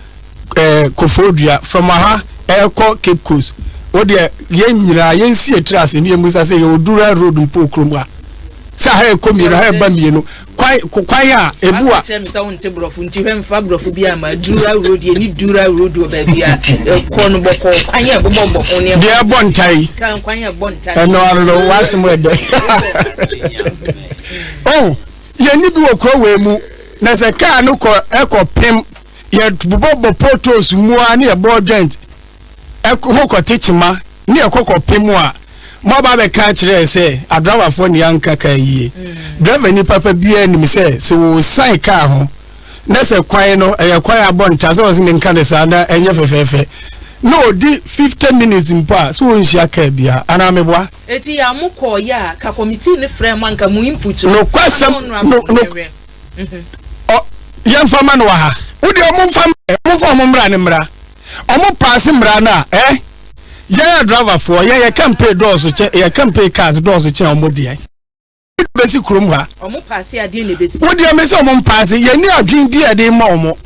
Kofodua from aha e ko Cape Coast wo de ye nyira ye nsi etrase ni emusa se ye odura road mpo kromwa sa ha e ko mi ha e ba mi no kwai a ebua che mi sa won te brofu nti hwe mfa brofu bi ama dura road ye ni dura road o ba bia ko no boko kwai e bobbo ne de bontai kan kwai e bontai eno arlo wasem ede oh ye ni bi wo kro we mu na se car no ko ekopem ye bobbo potos mu ani e bodent ekoko tichima ni ekokopem a mo ba be ka kire se driver for ni anka ka yie driver ni papa bia ni se wo sign car ho na se kwan no kwan abon cha se wo se nka de sa na enye fefefe no di 50 minutes mpa so won hia ka bia ana meboa eti ya mukọ ya ka committee ni frame anka mu input no kwasem no yan fama no ha wodi omum mra ne mra omu pass mra na ya driver for ya campaign doors che ya campaign cars doors che omodie besi krom ha omu pass ade ne besi wodi amese omu pass ya ni adwin bi ade ma omu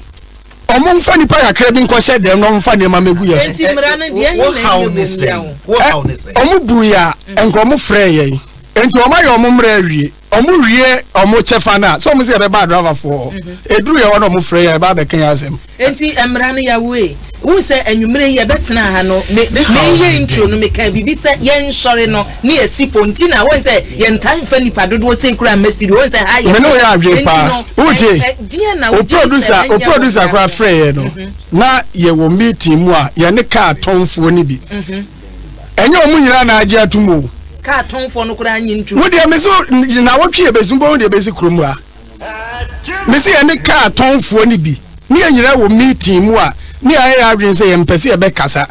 mfa nipa ya kra bi nko hye dem no mfa ne ma megu ya so enti mra na de anyi omu bu ya enko omu frɛ ye enti omu ya omu mra awie omu wie omu chefa na so omu se be ba driver for eduru ya wono omu frɛ ya ba be kan ya asem enti mra na ya we wo se anwumre ye betena ha no me ye intro no me kan bibi se ye nsore no ne esipo nti na wo se ye ntan fa nipa dodo se kura mesti wo se ha ye me no ya adwe pa uje o producer kwa frɛ ye no na ye wo meeting mu a ye ne ka tonfo ni bi enye omu nyira na age atumo ka tonfo no kura anyi ntu wo de me so na wo twie bezumbo wo de besi kromu a me se ye ne ka tonfo ni bi ni nyira wo meeting mu a ni aye adwen se ye mpese ye be kasa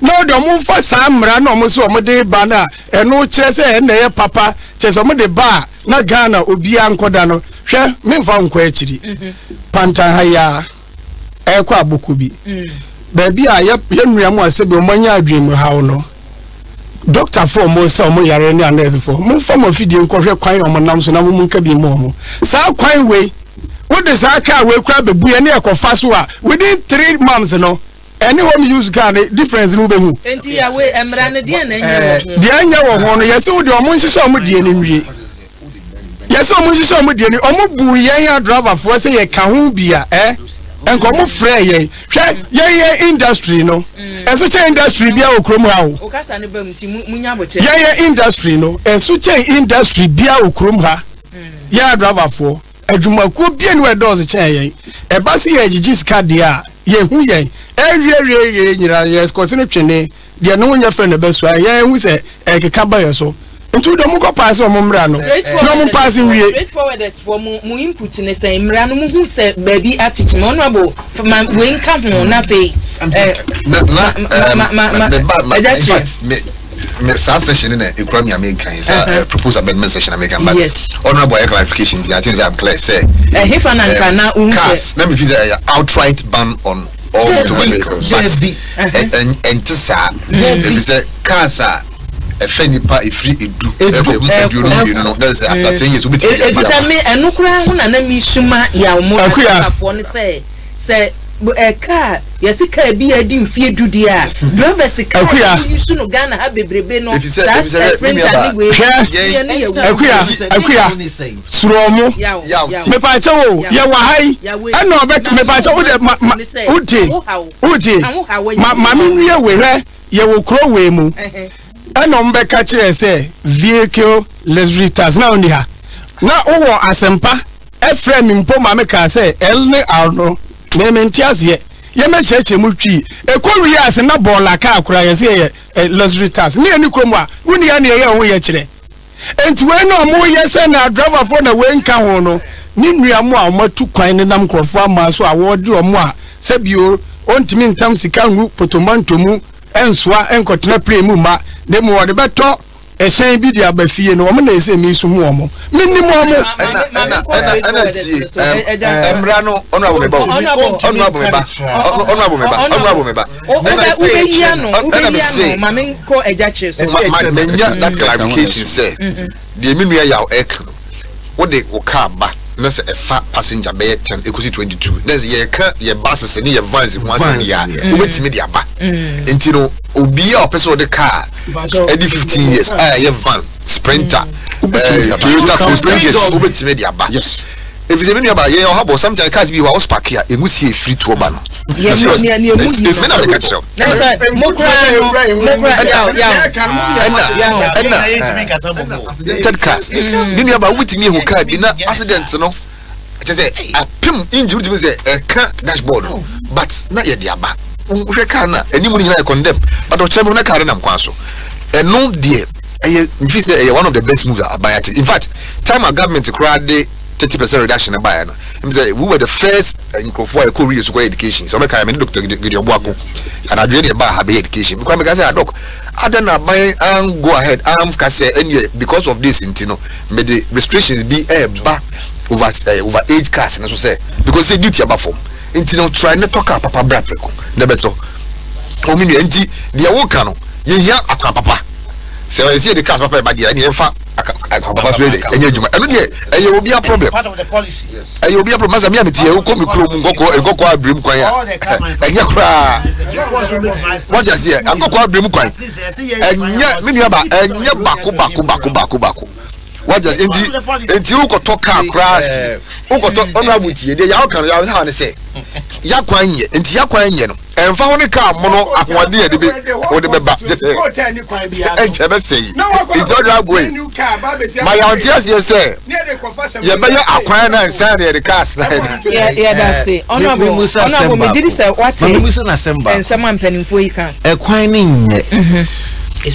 no de mo fa samra na mo so mo de ba na eno kire se na ye papa che so mo de ba na Ghana obi ankoda no hwe me mfa nko akiri pantan haya kwa aboku bi ba bi a ye nua mo asebe mo nya adwen mu hawo no doctor for mo say mo yare ni nurse for mo form of video nkwohwe kwan o nam so na mo nka bi mo sa kwan we what the saka we kra bebu ye na ekofa so a within 3 months no any home use car difference no be hu enti ya we emra ne de na nya wo de anya wo ho no yesi wo de omo nhihye omo de ni nwie yesi omo nhihye omo de ni omo bu ye ya driver for say ye ka ho bia enko mo frɛ ye hwɛ ye industry no enso che industry bia okrom ha wo okasa ne bam ti munya boche ye industry no enso che industry bia okrom ha ya driver for adwumakuo bia no edoze che ye eba se ye gigi ska dia ye hu ye ewie nyira ye skosi no twene dia no nya frɛ ne beso ye hu se ekeka ba ye so ntu do mu ko pass o mu mra no no mu pass wie straightforward as for mu input ne say mra no mu hu se baby attitude no abo we nka ho na fe me session in economy American is a proposal amendment session American but honorable clarification I think I'm clear say if an na cars let me say outright ban on all motor vehicles and to say if say cars are a fenipa free edu no that's after 10 years we be if say me enukura ho na mi suma ya mo afo ne say car yes car bi adi mfie dudi a driver car you su no Ghana ha bebrebe no that's anyway akuya suromo me pa che wo ye wa hai ana obek me pa che wo uti ma mi ye we hwe ye wo kro we mu ana mbeka kire say vehicle legislators na oni ha na wo asempa efrem mpo ma me ka say elne arno mementias ye me cheche mu twi ekoru ya se na bola ka akura ye se legislators ni ani kromu a woni ya ne ye ho ye kire enti we no mo ye se na driver for na we nka ho no ni nua mo a matu kwan ne nam krofo ama so a wo de o mo a se bio ontimi ntam sika hu potomanto mu ensoa enkotena pre mu ma de mo de beto esen bi di abafie no mo na ese mi su hu omo minni mo mo emra no honorable meba mamen ko eja chire so menya that clarification say the menu ya ek wo de wo car ba na se efa passenger be 10 ekusi 22 that's ye ka ye buses ni ye vans once ya wo betimi di aba enti no obi a person the car every 15 years ye van sprinter Toyota Cruiser wo betimi di aba yes if you say about ye how about sometimes cars be was park here e mu see free to oba no yes ni emu di na me catch up na say mokra third class you about witimi hu car bi na accident no I say apim injury to say ka dashboard but na ye di aba we car na enimu ni na condemn but o chemo na car na mkwan so no there if you say one of the best moves about it in fact time our government crowd 30% reduction by no we were the first for a career to go education so make I mean Dr. Gideon Boako and I really about have education because I say doc I don't buy and go ahead say anyway because of this intino may the restrictions be over age class and so say because say duty about form intino try not talk papa bra preko na beto o mi enti dia wo ka no ye hia akwa papa so I see the class papa ba dia ni enfa papa so dey enye juma eno dey eye obi a problem part of the policy yes eye obi a problem mazami ameti e ko mikro mu ngoko abrim kwan ya enye kra what you see ngoko abrim kwan enye mini aba enye bako what just enti u ko to car kra u ko to honorable tie dey ya kan ya ha ne say ya kwan ye enti ya kwan ye no emfa ho ne car mo no akwade ye de be o de be ba just enche be say it's all right boy my auntie say ye be ya akwan na nsan na the cars na yeah that's it honorable me did say what ensem ampanimfo yi kan ekwan ni nye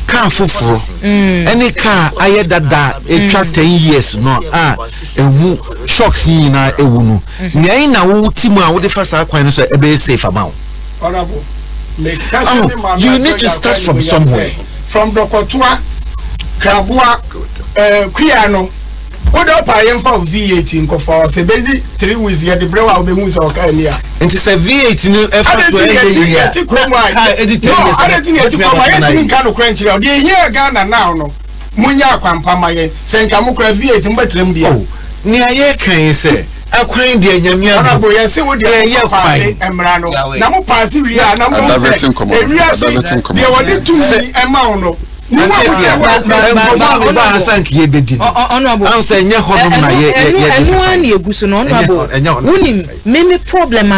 car foforo any car ayedada etwa 10 years no ewu shocks ni na ewu no nyan na wo timu a wo de fasa kwan no so e be safe amount honorable you need to start from somewhere from Dokotua Krabua Kwiano What up I am for V18 for say baby 3 weeks here the brewer will be moving so okay here. And it's a V18 no effort to edit it. No, I don't think it's kind of crunch now. The here Ghana now no. Munya kwampa maye senka mukra V18 betrem dia. Oh, ni aye kan say akwan dia nyamia no ye say wo dia pass emra no na mo pass wi na mo say dia wodi tu si ema no problem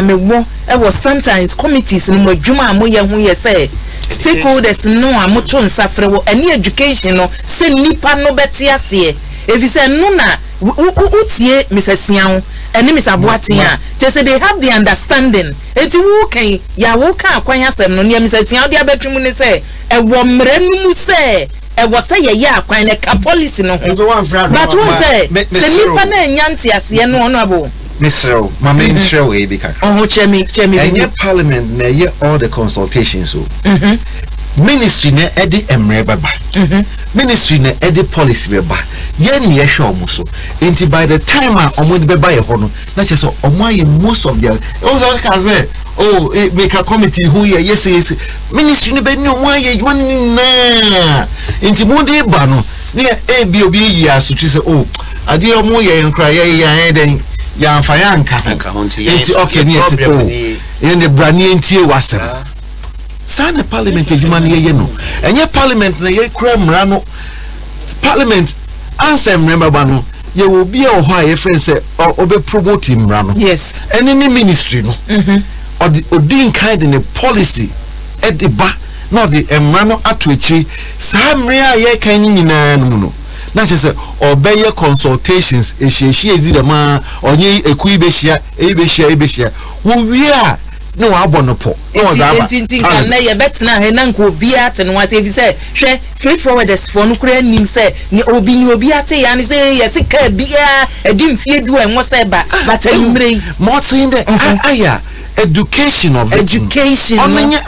was sometimes committees no adwuma amoye hu ye say stakeholders no amoto nsafre wo any education no say nipa no beti ase if you say no na utie misesian ene misaboatia they say they have the understanding eti wo kan ya wo kan akwan asem no ne misesian de abetwum ne say e wo mranu mu say e wo say ye akwan ne ka policy no ho but won say nipa na nyanti ase no ono abo Mr. Mama intro e bi kakra oh chemi enye parliament na ye all the consultations so ministry na edi emre baba ministry na edi policy baba ye ni ye hwe omo so enti by the time a omo de baba ye ho no na che so omo aye most of their also can say oh make a committee who yes ministry ni be ni omo aye one na enti mo de ba no ne e bi obi yi asutri say oh ade omo ye nkra ye den ya fa ya nka enti okay ni esi oh ye ne brani enti e wasem sana parliament eduma ne ye no enye parliament na ye kura mra no parliament ansem remember ba no ye will be a ho ye friend say obe promote mra no yes any ministry no or the odin kind in a policy at the ba no the mra no ato echi sa mre a ye kan nyina no na che say obeye consultations ehiehi edi dem a onye ekui be hia wo wi a no abono po no za ba tintin kan na ye betna he na nko obi ate no ase fi say hwe straight forwarders for no kura nim say ni obi ate ya ni say yes ka bia edim fie du enwo say ba but ayumre motin de aya education of education onye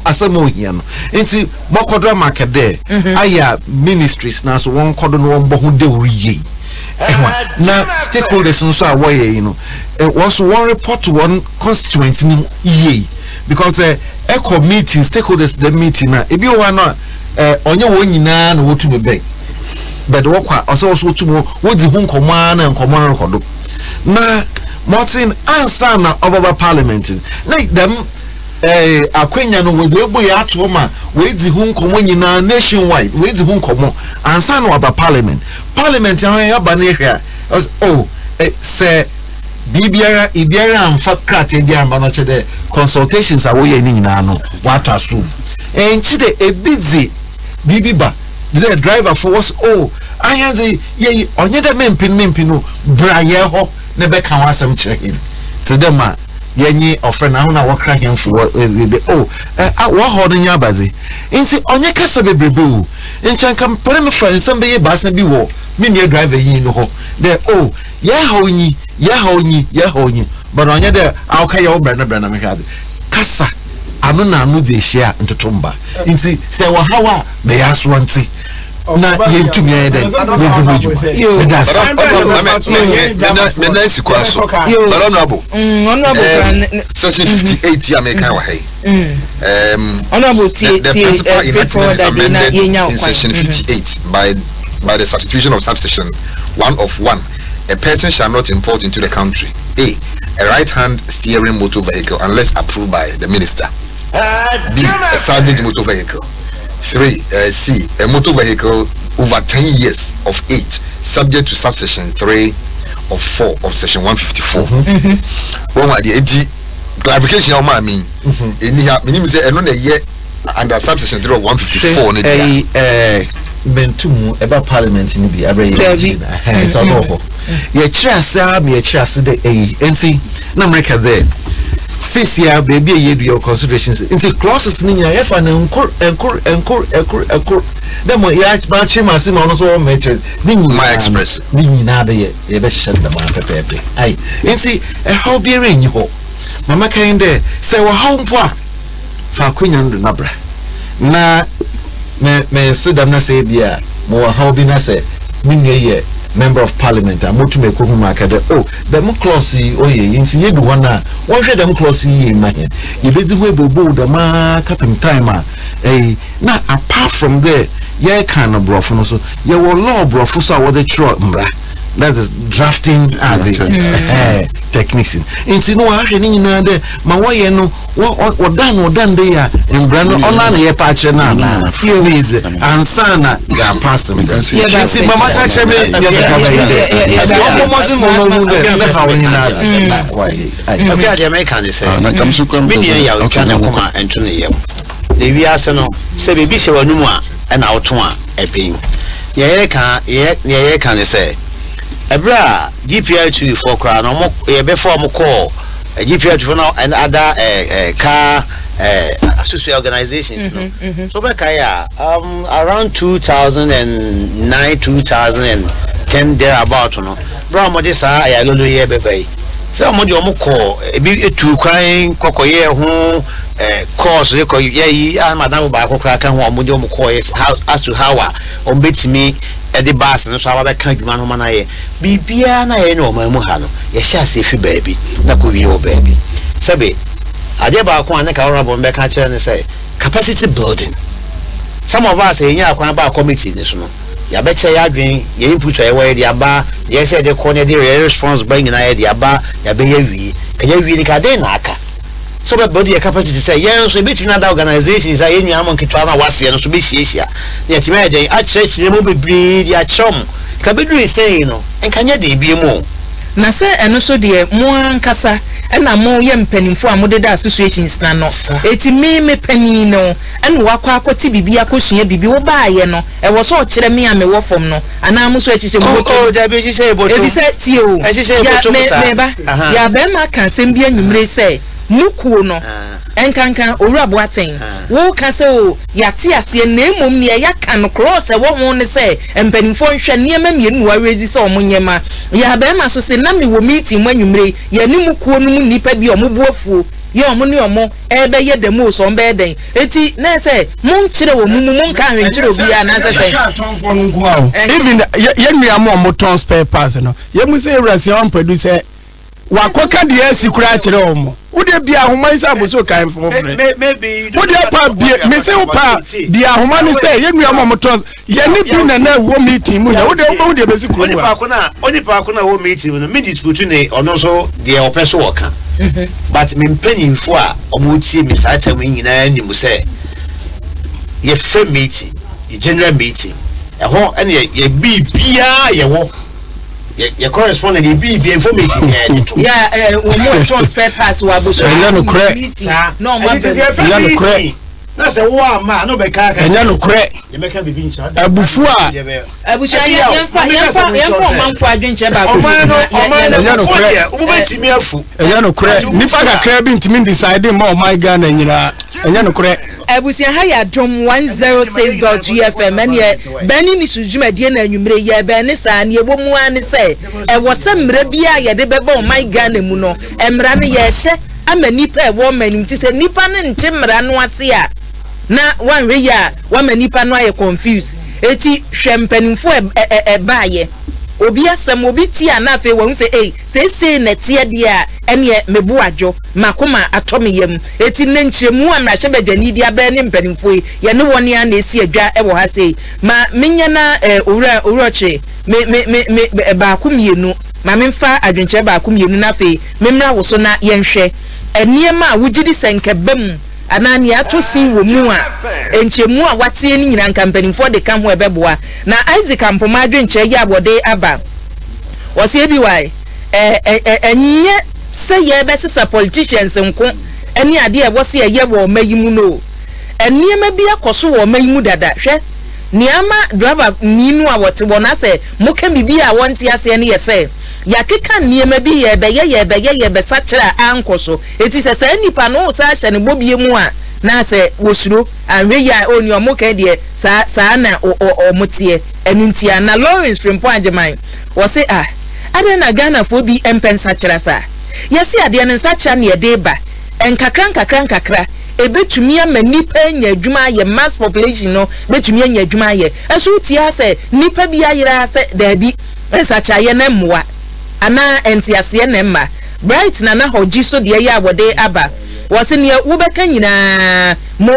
azam ohia no enti mokodra market there aya ministries na so won kodo no won bohu de woriye na stakeholders nso awoye you know was one report to one constituent ni ye because eco meeting stakeholders the meeting na ebi o no onye wo nyina na wotu me ben but wokwa also wotu mo wodi hu nkomo na nkomo rekodo na Martin answer na over parliament na dem akwenya no we ebo ya ato ma we di hu nkomo nyina nationwide we di hu nkomo answer na over parliament ya ba na hwe oh say bibiara amfa krate bia amba no chede consultations awoye ni nyina no what assume enchi de ebidzi bibiba the driver for was oh ayanze ye onye de mempin no bra ye ho ne be kan wasam kire hin to dem a yenyi ofre na ho na wokra hin for oh wo ho no nya baze ensi onye kasa bebrebe o enchan kam pere me friend some be baasa bi wo me ne driver yin no ho de oh ye ha onyi but onye de awka ye obra na me hade kasa anu na anu de share ntotomba nti se wo hawa be aswanti na yentumi eden me na sikwaso honorable section 58 ya make wa hey honorable the principal enactment is amended in section 58 by the substitution of subsection 1 of 1. A person shall not import into the country a right-hand steering motor vehicle unless approved by the minister. B, a salvage motor vehicle. 3, C, a motor vehicle over 10 years of age, subject to subsection 3 of 4 of section 154. Clarification of my mean. Minimum say no year under subsection 3 of 154. Bentumu eba parliament ni bi abre ye it's all over ye chirasa me chirasa de enti na America there sisia baby ye do your considerations enti clauses ni nya ye fa na enkur dem ya ba chima se ma no so me che ni my express ni nyina be ye be hye da ma pepepe ai enti how be re nyi ho mama kan de say wo how mpo a fa kwenya ndo na bra na me sit down na say bia mo how be na say minye member of parliament amotu me ko hu makade dem clause inti ye bi wana won hwe dem clause yi ma he ye bezi hu ebobo dem captain time na apart from there ye kind of brofo no so ye wo law brofo so what the tro mra that is drafting as techniques inti no ahwe ni nyina de ma wo ye no wo dan de ya mbra no ona na ye pa che na please ansana ga pass me inti mama ka che me ye ka ba ide wo mo zin mo no de na ha wo ni na okay the American say na kam su kwam me ya o kana kuma entu ne yem de wi ase no se be bi hye wanu a na woto a ebin ye ka ne say ebra GPL 2 for kra no mo ye be for mo call GPL 2 now and other car associate organizations so be kaya around 2009 2010 there about no bro mo dey sa ya lolo ye bebe so mo dey mo call ebi etu kwan kokoye ho course we ko ye madam ba kokra kan ho mo dey mo call as to how on betimi the bass no so aba kan dwuma no mana ye bibia na ye no mamu ha no ye sha se fi baabi na ko wi o baabi sabe ade ba ko an ka ora bo mbe ka kire ne say capacity building some of us ye nya akwan ba committee ne so no ya be che ya dwen ye input ye we dia ba ye say the corner the response bring na ye dia ba ya be ye wi ka ye wi ni ka de na aka so but body capacity say yeah so between other organizations are any among kitwa na wase no so be hia na ti me dey a church ne mo bebre dia chom ka bedru say no enkanya de bi mu na say eno so de mo ankasa na mo ye mpanimfo a mo de da associations na no eti me panin no ena wakwa akwati bibia kosua bibi wo ba ye no e wo so kire me a me wo fom no ana mo so echiche mo to da bi echiche boto ebi say ti o ya me ya be ma kan sem bi anwumre say mukuo no enkankan owurabo aten wo ka se o yate ase na emom ne ya ka no cross e wo ho ne se empanimfo nhwe niema mienu wa rezi se omonyema ya ba ma so se na me wo meeting manwumre ya ni mukuo no mu nipa bi omobuafuo ya omo ne omo ebe ye demo so mbe den eti na se mon kire wo mu nka hwenkire obi ya na se even ye nua mo moton spare parts no ye mu se resi on producer wakoka de asikura kire omo wode bia ahoma isa boso kan fofre maybe wode pa bia me se pa dia ahoma ni se ye nua mo moton ye ni bi na wo meeting mu na wode be sikura oni pa ko na wo meeting no me dispute ne ono so de opeso woka but me mpanyinfo a omo tie me sa ta mu nyina ni mu se ye fe meeting ye general meeting ho ene ye bibia ye wo ye correspondent the be information yeah we more transfer pass wa bo so no kre no ma be no kre na se wo ama no be ka no kre ye meka bibi ncha abufu a abusha yemfa manfo adwenche ba ko no kre wo be timi afu no kre nipa ga kre bi ntimi decide ma o my Ghana nyira no kre abusia ha ya Adom 106.3 FM ene bani ni sujuma die na anwumre ye be ne sa ne ebomu an se e wo se mra bia ye de beba o my Ghana mu no emra ne ye hye ama nipa e wo manim ti se nipa ne nche mra no ase a na wan we ya wa manipa no aye confused eti hwempanimfo e baaye obi asem obi ti ana fe wo se se na tie de a ene mebu adwo makoma atomiyam eti ne nkyeremu amra hye badwani dia ba ne mpanimfo ye ne woni a na esi adwa e wo ha sei ma menya na owuroche me ba kumienu ma memfa adwenche ba kumienu na fe memra wo so na yenhwe eniema a wugidi senkebam anani ato sin wo mu a enchemu a watie ni nyina kampanimfo de kam ho ebeboa na Isaac Ampoma adwenche ya abode aba wose ebi wai enye se ye be sesa politicians nko eni ade e wose ye wo mayimu no eniema bi akoso wo mayimu dada hwe niama driver ninu a wote wona se moka bibi a wonte ase ne ye se yakeka niema bi ye be sachira ankoso eti se se nipa no sa hye ne bobie mu a na se wosuro anwe ya oni omoka de sa na omotie enuntia na Lawrence Frimpo Ajeman wo se ade na Ghana fo bi empen sachira sa yesi ade ne sachira ne de ba enkakra ebetumi ama nipa nya adwuma ye mass population no betumi nya adwuma ye eso tia se nipa bi ayira se da bi esacha ye na mmoa ana entiase na mma bright na hoji so de ye abode aba wo se ne wo beka nyina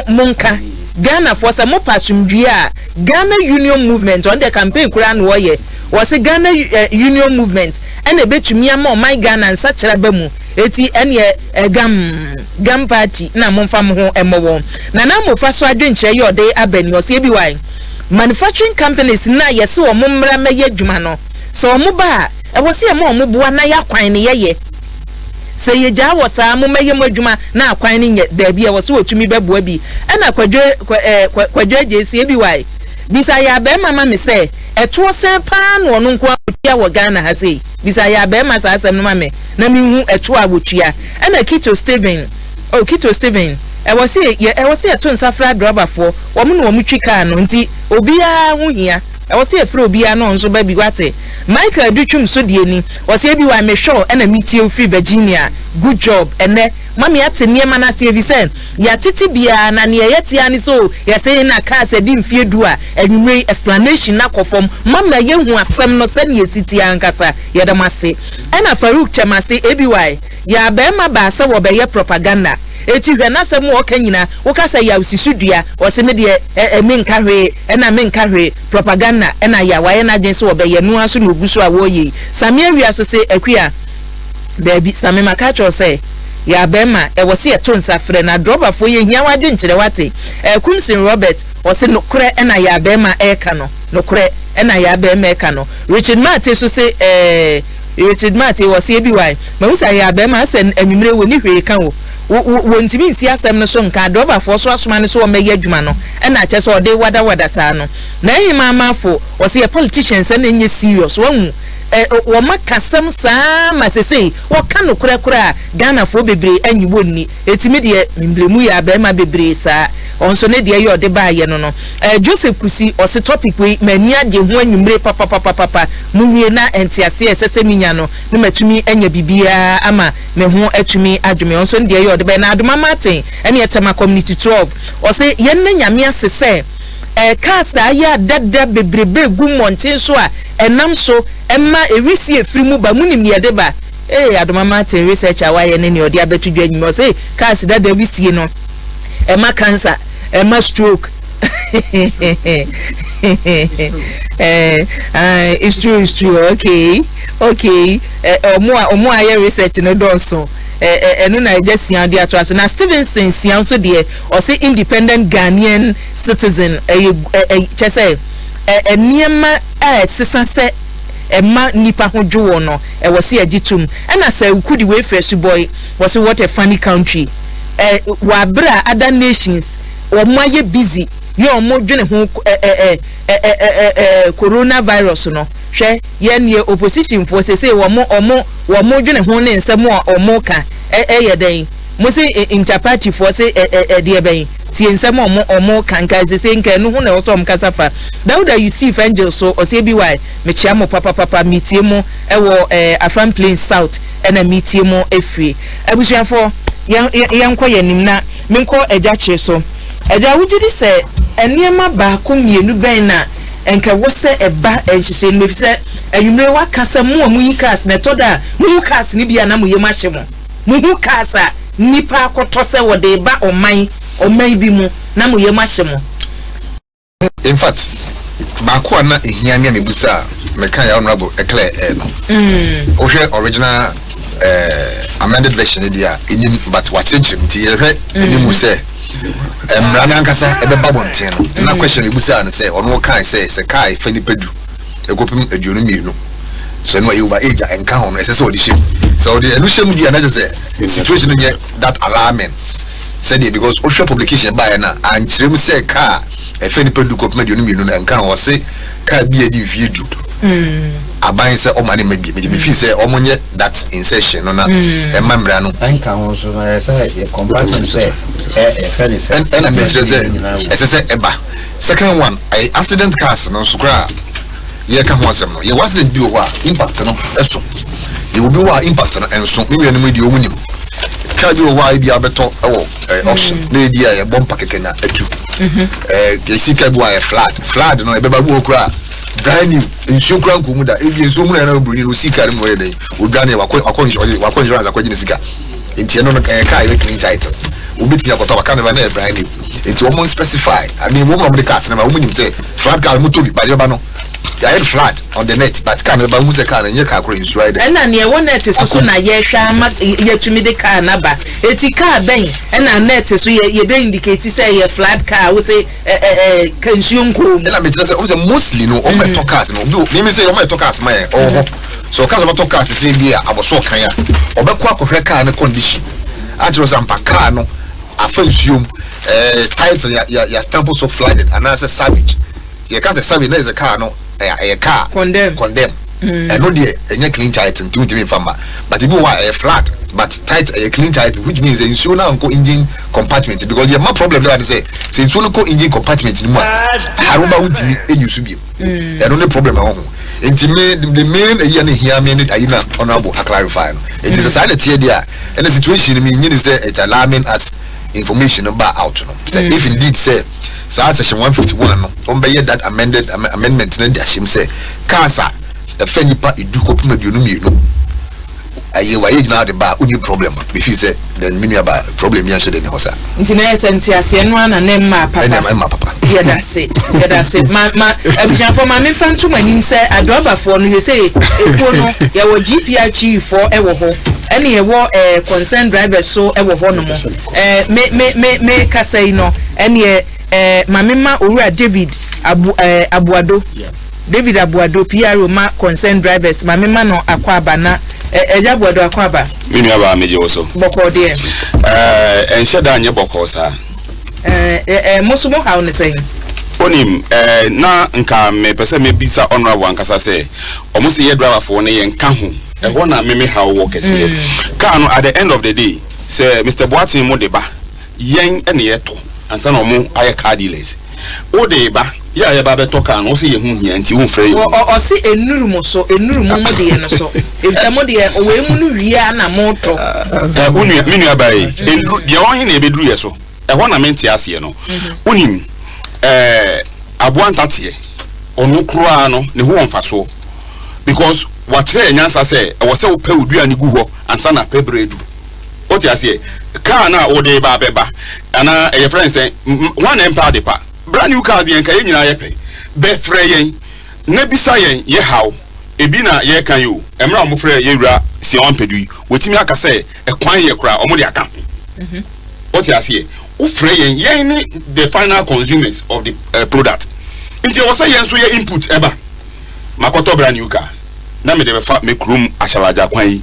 monka Ghana for some more pasumdua Ghana Union Movement on the campaign kura no ye was a Ghana Union Movement and a betumi ama my Ghana and such rabemu eti ene gam party na momfa mo ho emowo na mo fa so adwenche ye ode abani o se bi wan manufacturing companies na yese o mommra meye adwuma no so mo ba e wo se mo boa na ya kwan ne ye se ye ja wo sa mo meye mo adwuma na akwan ne nye da bi e wo se otumi beboa bi e na kwadwe jesi bi wan bisa ya be mama me se eto se pa no no nko atua wo Ghana ha sei bisa ya be ma sa asem no mame na mi hu eto awotua e na Kito Steven e wo se eto nsafra driver for wo mo no wo mutwi car no nti obia hu hia e wo se efre obia no nso ba bi wate Michael Dutwum so die ni wo se bi wa me show e na metie ofi Virginia good job ene mami ate niema na se Vincent ya titi bia na ne yetia ni so ya se na car se di mfie du a enwumre explanation na kofom mama ye hu asem no se ne yesiti ankasa ya da mase ena Farouk Chamase ABY ya be ma ba se wo be ye propaganda eti hwe na se mu o kanyina wo ka se ya usisudua wo se me de menka hwe ena menka hwe propaganda ena ya wa ye na dwen se wo be ye nu aso no gusu a wo yi samia wi aso se akua baby same makacho se ya bema e wo se eto nsafre na droba fo ye hia wadwe nkyere wate Kumsin Robert wo se nokre ena ya bema eka no nokre ena ya bema eka no Richard Mate so se Richard Mate wo se bi wai ma usa ya bema se anwumre woni hwe ka wo ntimi nsi asem no so nka droba fo so asoma ne so wo meye adwuma no ena che so de wada saa no na yi mama fo wo se politicians na nye serious wo wo makasem saa masese wo ka no kura Ghana fo bebre anyibo ni etimi de mblemu ya ba ma bebre saa onso ne de ye ode ba ye no Joseph Kusi o se topic we mani ade ho anwumre papa munwie na entiase esese minya no ne matumi anya bibia ama me ho atumi adwume onso ne de ye ode ba na adoma Martin ene etema community 12 o se ye na nyame asese kasa ya dada bebrebe gu monten so a enam so emma ewisi efrimu ba munim yede ba Adoma Martin research awaye ne ne odi abetudwa nyim o say kasa dada wisi no emma cancer emma stroke it's true okay omo aye research no doso enu na just yan dia to na Stevenson sian so de o say independent Ghanaian citizen chese eniema sesa se emma nipa ho dwo no wo se agitum na say ukudi we fresh boy was what a funny country wa bra other nations wo mo aye busy yo mo dwene ho coronavirus no hwe ye ne opposition for say wo mo dwene ho ne nsem o mo ka yeden mo say interparty for say de ben tie nsem o mo kan ka say nka no ho na wo so m kasafa Dauda you see angel so o say bi why me chia mo papa metie mo wo Afran Plain South na metie mo efri abusuafo yan kɔ yanim na menko eja kye so eja wugidi se eniema ba ko mienu ben na enka wo se eba enhyese no fi se anwumre wakasa mu amuyi cars na toda mu cars ni bia na mu yema hye mo mu cars a nipa akoto se wo de ba oman bi mu na mu yema hye mo. In fact ba ko na ehia me mebusa me kan ya honorable eclair no ohwe original amended version dia enim but what it nti ye hwe enim se mrana ankasa ebeba bonten no na question ebusa na say ono kan say kai fani pedu egopim aduonu mienu so no over age enka ho no ese so audition so the elution dia na say situation nye that alarming said it because official publication by na anchirem say ka fani pedu kopim aduonu mienu na enka ho say ka bi edi video aban say o mani me fi say o monye that insertion no na emamra no enka ho so na say compassion say and I made say eba second one I accident cars no so kra ye ka ho asem no ye accident bi o impact no eso ye will be wa impact no enso me wi no me di omunim car bi o wa bi abeto auction na bi a bomb pakeke na atu the sika bu a flat no e beba bu okura brand new nsu kura nkomu da e bi nsu mu na bruni no sika re mo ye dey odwane wakọ insurance akọ gine sika enti no car e clean title ubiti akoto waka na na brand new enti o mo specify I mean wo mo the car na wo nim say flat car mo to bi ba je ba no they are flat on the net but can ba mu se car na nye car kro insure there na ne wo net so na ye hwa ma ye tumi de car na ba eti car ben na net so ye be indicate say ye flat car we say kansuon ko na me say o say mostly no o me to cars no me say o me to cars ma so cars o to car to say bia aboso kan ya obekọ akohwe car na condition atro sampa car no afansuom title ya stamp so flooded and as a savage ye can say savage is a car no a car condemn and no dey enye clean title nti me famba but if you are a flat but tight a clean title which means you show now engine compartment because your problem there say since you no engine compartment ni mo haruba wutimi enyusu bi there no problem at home nti me the main here na here me ayina honorable clarify no it is a silent here there and the situation me nyini say it's alarming as information about out no say if indeed say section 151 no on be that amendment na dia shim say cancer e fa nipa eduko puma bionu mienu aye wa ye na de ba uni problem we feel say then mini about problem ya shede ne hosa nti na esenti ase no na ne ma papa ya da se ma abuja for ma me fantu manim say adoba for no he say eko no ya wo GPR chief for e wo ho ene ye wo concerned driver so e wo ho no mo me kasai no ene mamema owura David Abuado David Abuado PRO ma concerned drivers mamema no Akua na eja Abuado Akua mini aba meje woso boko de ensheda anye boko sa musumo ha on say onim na nka me pese me bisa honorable ankasa say omusi ye driver for ne ye nka ho ho na me ha wo kese ka no at the end of the day say Mr. Boatin mo deba yen ene ye to ansa no mo aye car dealers o de ba ya ye ba be to car no se ye hu hia nti hu frɛ o se enuru mo mo de ye no so e mo de o we mu no wia na mo to unu minu abai enuru de o hin na e beduru ye so e ho na menti ase no unim abuantatie onu kura no ne ho onfaso because what say nyansa say e wo se wo pe odua ni gu ho ansa na pe bredu o ti ase car na o de ba beba ana e friend say one empire de pa brand new car de enka ye nyina ye pe be frɛ yen na bisa yen ye haw ebi na ye kan yo emra mo frɛ ye wura si on pedui wotimi aka say e kwan ye kura o mo de aka o ti ase o frɛ yen ni the final consumers of the product nti o say yen so ye input eba makoto brand new car na me de be fa me krum ashalaja kwan yi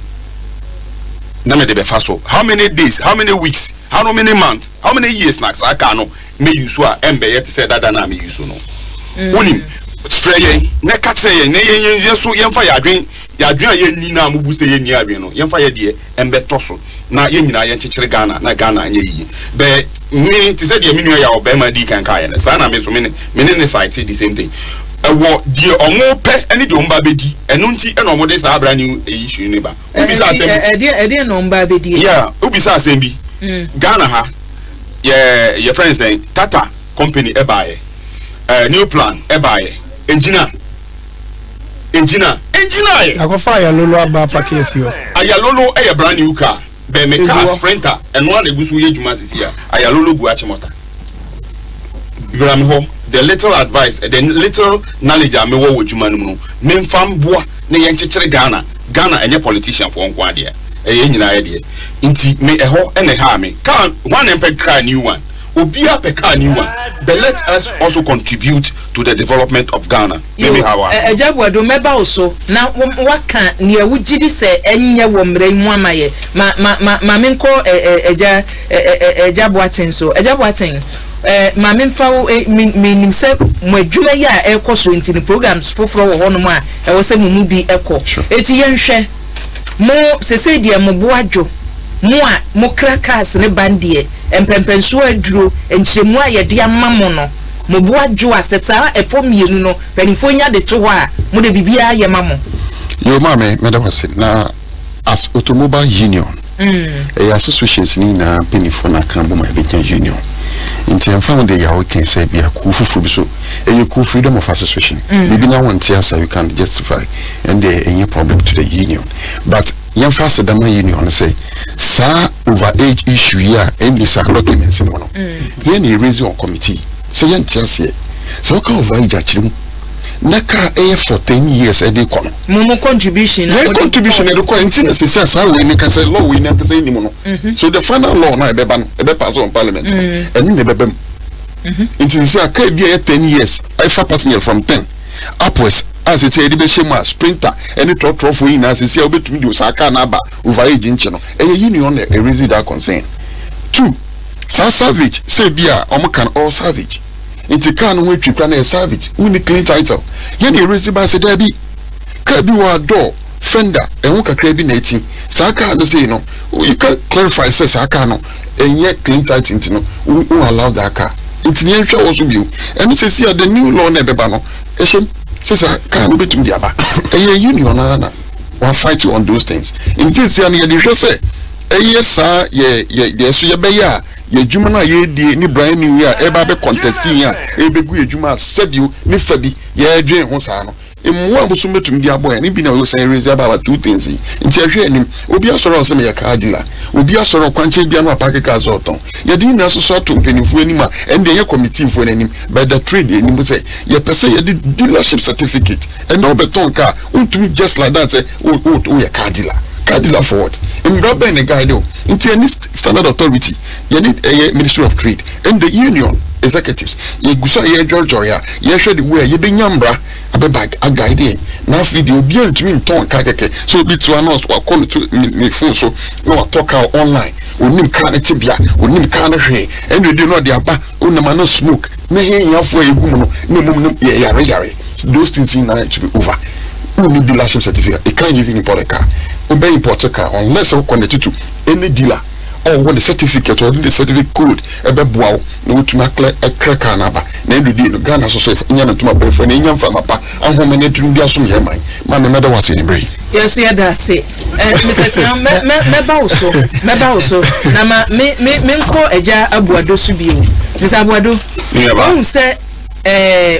na me de be fa so how many days how many weeks how many months how many years na aka no me use a embe yet say dada na me use no unim frɛ yen na ka kyerɛ yen na yen so yen fa yadwen a yen ni na mubu say yen ni adwen no yen fa ye de embe to so na yen nyina yen kyekyere Ghana na Ghana anye yi be me ti say de me nua ya obema di kan ka yen sa na me so me ne site the same thing ewo die omo pe ene de omba bedi enu nti ene omo de sa abra ni issue ni ba obi sa asem e no omba bedi yeah obi sa asem bi Ghana ha your friend say Tata company e buy new plan e buy engineer akofa ya lolo aba package yo ayalolo e brand new car be me car sprinter eno na egusu ye juma sisia ayalolo gu achimota gram ho the little advice the little knowledge I me wo juma no me mfam boa na ye nkyekere Ghana enye politician for nko ade e nyina ye de nti me eho ene ha me kan one empire car new one obi a car new one but let us also contribute to the development of Ghana maybe how ejabu do meba oso na waka ne awugidi se enye wo mre mu amaye ma menko ejabu atin so ejabu atin ma memfa menim se mo adwuma ya ekoso nti ni programs foforo wo hono mu a e wo se mu bi eko eti yenhwe mo sese dia mo boadwo mo a mo krakas ne bandie empempenso aduro enchiremu a ye dia mammo no mo boadwo asesa epomienu no panifo nya de to ho a mo de bibia ye mammo yo mame me da wase na as automobile union associations ni na penifo na kan bo ma be union nti en found the yawo can say be a cool fufu so you cool freedom of association maybe now one tears you can justify and there any problem to the union but yan fast the union say sa over age issue here and this documents no here ni raise on committee say yan tears here so ka over age actually naka for 10 years e dey kono mumu contribution e dey ko ntina say say we ni ka say law we ni ka say ni mo no so the final law na e be pass on parliament and ni be bem ntina say ka bi e 10 years I for personal from 10 upwards as you say e dey be shema sprinter any trot for you na say say obetumi di osaka na ba over age nche no e union e raise that concern 2 savage say bia omo can all savage It's can we try na savage we need clean title ye na erase ba se da bi ka bi wa door fender e won kakra bi na eti saka no say no you can clarify say saka no enye clean title nti no we allow that car nti ne hwe also bi and say see the new law na beba no e so say saka no betum dia ba e union na one fight on those things nti say na ye de hwe say e sa ye so ye be ya ye juma na ye die ni Brian New Year e ba be contesting ya e be gu ye juma sadio ni fabi ye dwen ho sa no emu abuso metum di aboy ni bi na we say raise about two things nti ahwe anim obi asoro se me ya kaadila obi asoro kwanche bia no apake ka so ton ye di na so so to mpenifo anim a ende ye committee fo anim by the trade anim say ye pese ye di dealership certificate and no beton ka untum just like that say o ye kaadila forward in rubber and guide into any standard authority you need a Ministry of Trade and the union executives ye gusa ye Georgia ye share the way ye be nyambra abeba a guide now video be between ton kakeke so be to announce wa come to me phone so no talk out online onim kan tibia onim kan hwe and we do not the aba onama no smoke na he yafo egum no na mum yare those things in to be over we need dealership certificate it can't give you import a car obey import a car unless we connect to any dealer or when the certificate or the certificate code ebe boaw no to na clear a cracker na ba na ndu di no Ghana so nya na tuma be friend nya mfa mapa ahome na tunu dia so me man ma me meda wase ni brey yes ya da say Mrs. me ba also na ma me nko eja abuado so bio Mrs. Abuado won say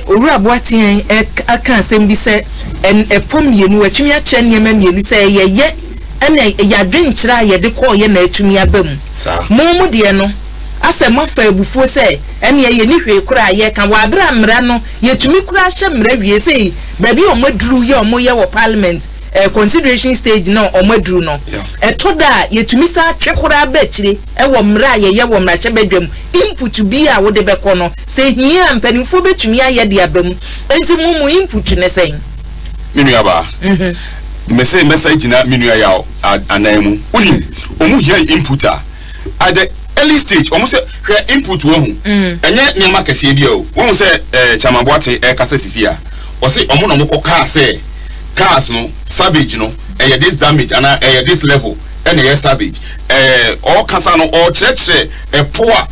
owura boatien aka asem bi say en epom yenu atumi a che nneema mienu say ye ene ya dwenkyira ye de ko ye na atumi abam mo de no ase mafa ebufuo say ene ye ni hwe kura ye kan wa abra mra no ye tumi kura hye mra wie say baby omaduru ye omo ye wo parliament consideration stage no omaduru no etoda ye tumi sa twekura ba kire e wo mra ye wo mra hye badwam input bi a wo de beko no say hia mpanimfo betumi aye de abam enti mumu input ne say minu aba message na minu ya anamu unim omu hia inputer at the early stage omu say input wo hu enye nyema kese bia o wo say chamaboate kasa sisi a o say omu no mko car say cars no savage no this damage and this level and savage all kasa no all church poor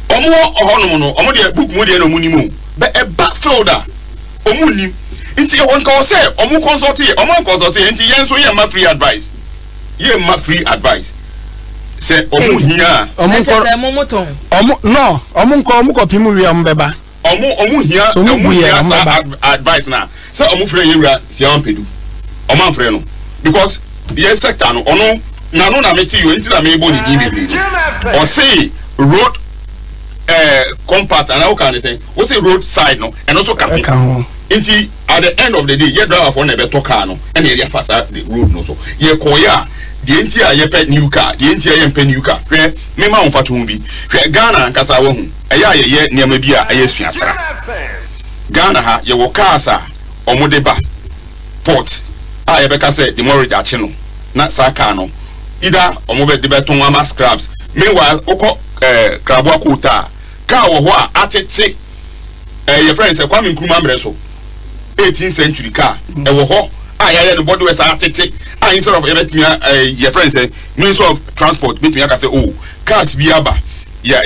omu ohono no omu de book mu de no munimu be backfielder omu nim inti won ka say omu consult inti yen so ye ma free advice say omu hia omu ko pimu wi am beba omu hia advice na say omu free yewura si am pedu omu amfre no because the sector no ono na meti yo inti na me bo ni bi o say road compact and how can I say we say road side no and also can inti at the end of the day ye driver for na be to car no and ye fast the road no so ye koya the inti a ye pet new car the inti a ye pet new car hwe me ma on fatu bi hwe Ghana nkasa wa hu ye niam bi a ye suatra Ghana ha ye wo cars a omode ba port a ye be ka say the mortgage ache no na sa car no either omobe de be ton ama scraps meanwhile oko Akua Boakyewaa car wo ho a atete your friend say Kwame Nkrumah mreso 18th century car e wo ho ya no body we say atete instead of your friend say Minister of Transport betimi aka say oh cars bi aba ya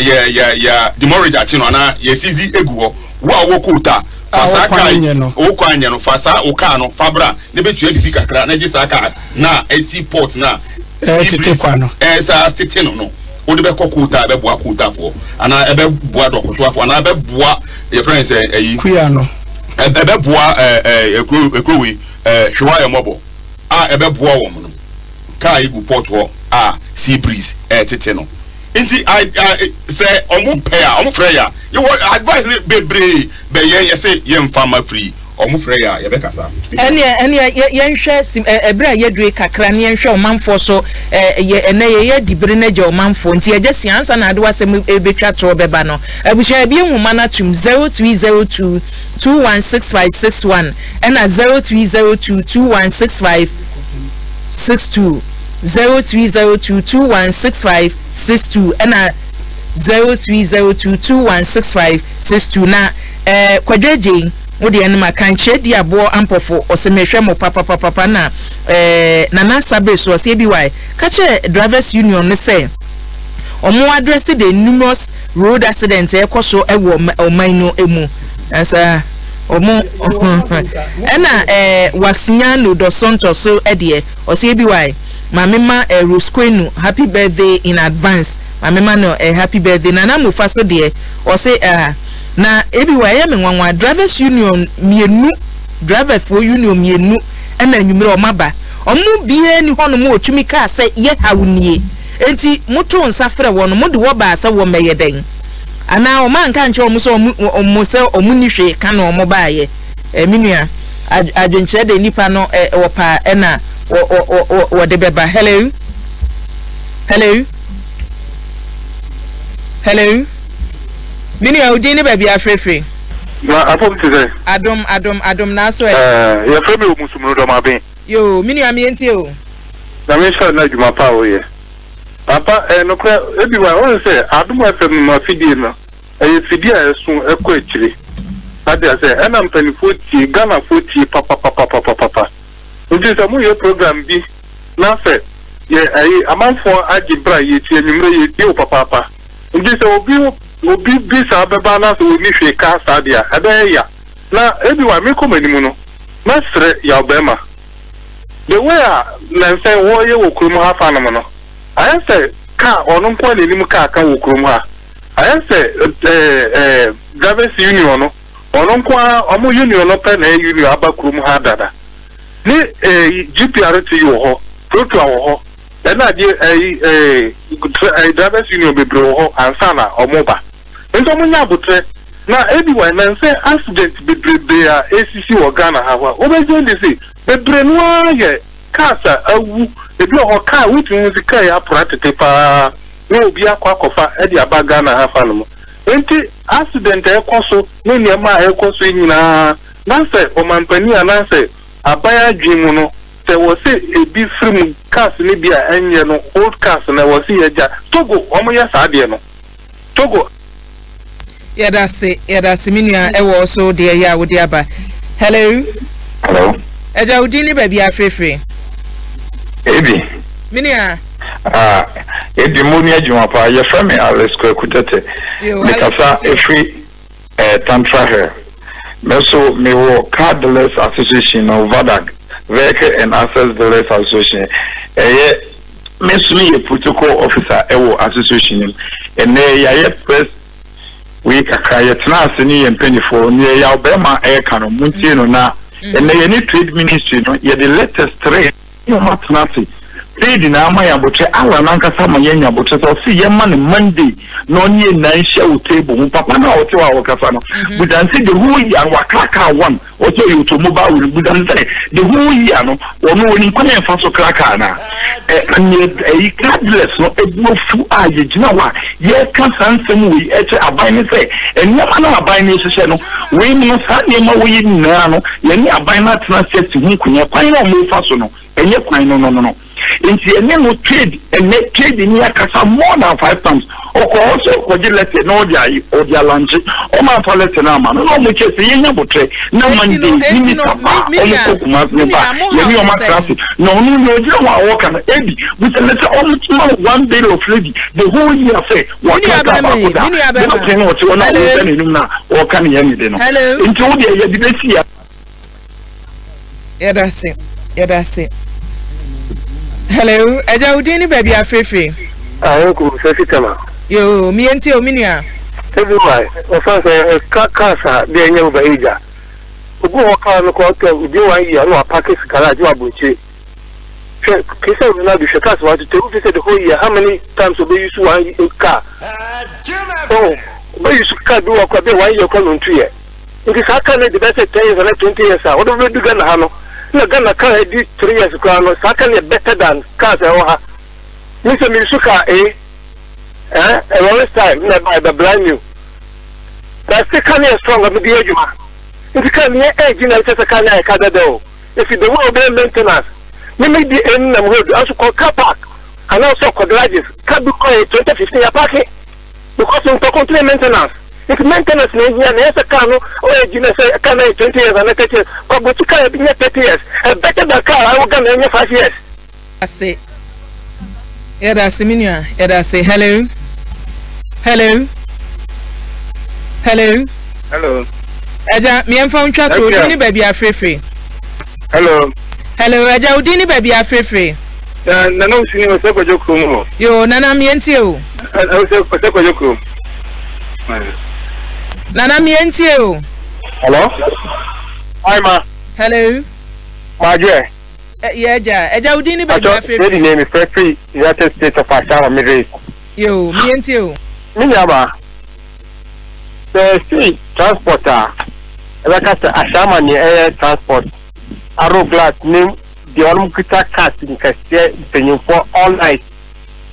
the mortgage achi no na ya sizi egu ho wo kota fasa kai o kwanye no fasa o car no fabra ne betu bibi kakra na gisa aka na AC port na sa tete no wo de be kokuta be boa kuta fo ana e be boa dokoto afo ana be boa your friends eyi kuya no e be boa ekrowi hwewa ye mobo e be boa wo no ka igu port ho sea breeze tete no nti I say omo pair omo freya you advise bebre be yen say yen farmer free omo freya ye be kasa ene yen hwe ebra ye due kakra ne yen hwe omanfo so ye ene ye dibere na je omanfo nti ye jesi ansa na ade wasem ebetwa to beba no abusha bi enhuma na tum 0302 216561 ena 0302 216562 0302216562 ena 0302216562 na kwadweje wodi enema kanche di abo ampofo osemehwe mo papa na na sabe so se bi why kache drivers union ne say omo address the numerous road accidents ekoso ewo omanu emu asa omo ena Waxinyano do Santos so edie o se bi why Mamema Rosquenu, happy birthday in advance. Mamema no happy birthday. Nana Mufaso de or say na everywhere I am drivers union mienu driver for union mienu and then you know maba. Omu be any one more chumika say ye hawunie. Enti moto on safra one mo de woba sa wo meyeden. Ana o man kan che omu so omu se omunishe kan o mo baaye. Minua adwenche de nipa no opa ena what the beba. Hello. Mini Odini baby afrefe. I thought to say. Adom na so your friend Musumuno do mabe. Yo, mini amienti o. Na me sha na juma pa o ye. Papa no kwa everywhere all say Adom FM ma fidie no. E fidie esun ekọ ekire. Ade say na mpanifo ti Ghana 40 papa. Nti se mu ye program bi na fe ye ayi amanfo agibra ye ti enumre ye ti o papa. Nti se obi bi sa beba na so ni hwe ka stadia ebe ya na ebiwa me komanimu no na sre ya obema the way na say wo ye wo krum ha fa no no I say ka onu nko le nim ka wo krum ha I say drivers union no onu nko omo union no pe na union aba krum ha dada ni GPRT yo ho proto wo ho na die drivers union be bro ho ansana omoba ento munya butre na everywhere na say accident be ACC wo Ghana ha wa obeje ndi say bebre no ye kasa awu ebi ho ka wutu musika ya pratete pa no obi akwakofa e di aba Ghana ha fa no enti accident ekoso no niema ekoso nyina na say o mampani ana say abaya dwimu no se wo se ebi from cars ni bia enye no old cars na wo se yeja Togo omo ya saade no Togo yada se minua e wo so de ya wo de aba. Hello eja udini baby afrefe ebi minua ebi moni adwuma pa ye from me Alex Kwekutete because every tantra here meso me wo cardless association of VADAG Vehicle and Access Dealers Association meso me protocol officer ewo association and ye press we kakaya tena ni yempenifor ni ya obema kano munti no na and ye ni trade ministry no ye the latest trade you not nothing trade na ama ya botre ala na nkasa ma yenya botre so si ye man Monday no ni na hia o table papa na o te wa kasa no budan say the whole year wa kraka one o so you to mobile will budan say the whole year no o no ni kwanya fa so kraka na e cardless no e fu a ye gina wa ye kan sansem we e che aban ni say enyama na aban ni hye no we no sa ne ma we na no ye ni aban na tena set hu kunya kwan na mo fa so no enye kwan no inti ene no trade ene trade ni akasa more than 5 times oko also ko dilete no dia o dia lunch o ma toilet na ma no mo che se yenya botre na mande ni papa o ko kuma ne ba ye ni o ma class no no dia wa o kana ebi we say let almost one day of ready the whole year say what ka ba ko da no say no ti ona o se ni na o kan ye ni de no inti o dia ye di be sia yeah that's it Hello, Eja Udini baby afefe. Ayoku sefitama. Yo, mi enti o minia. Everywhere. Ofanse kasa de enye uba ija. Ogu waka no ko to ubi wa yi no apake garage wa boche. Kisa na du shekas wa to tell the whole year how many times we use one car. Oh, we use car do akwa be 1 year ko no ntuye. It is aka na the best 10 years and 20 years. What do we do Ghana ha no? Na Ghana car di 3 years ko no aka na better than cars e ho ha. Me say me use car a long time na buy the brand new. That's the kind of strong of the ejuma. If you can hear engine and just a kind of cadado. If you don't want maintenance, me make the end of road also called car park and also quadrages. Can be called 2015 year parking because of the maintenance. If maintenance is here, there's a car or engine a car 20 years and 30 years, but you can't be 30 years. A better than car I will get in 5 years. I say, yeah, that's Minia. Yeah, I say hello. Hello. Hello. Hello. Eja, me am phone chat to Udini baby afefe. Hello. Hello, Eja Udini baby afefe. Nana usini wa seko joku mo. Yo, nana mienti o. Seko joku. Nana mienti o. Hello. Hi ma. Hello. Majwe. Yeah, Eja Udini baby afefe. The name is Free United States of Ashama Midway. Yo, mienti o. Minyaba. The street transporter. Like I said, Ashama ni air transport. Arrow glass name the Olmukita cast in Cassia paying for all night.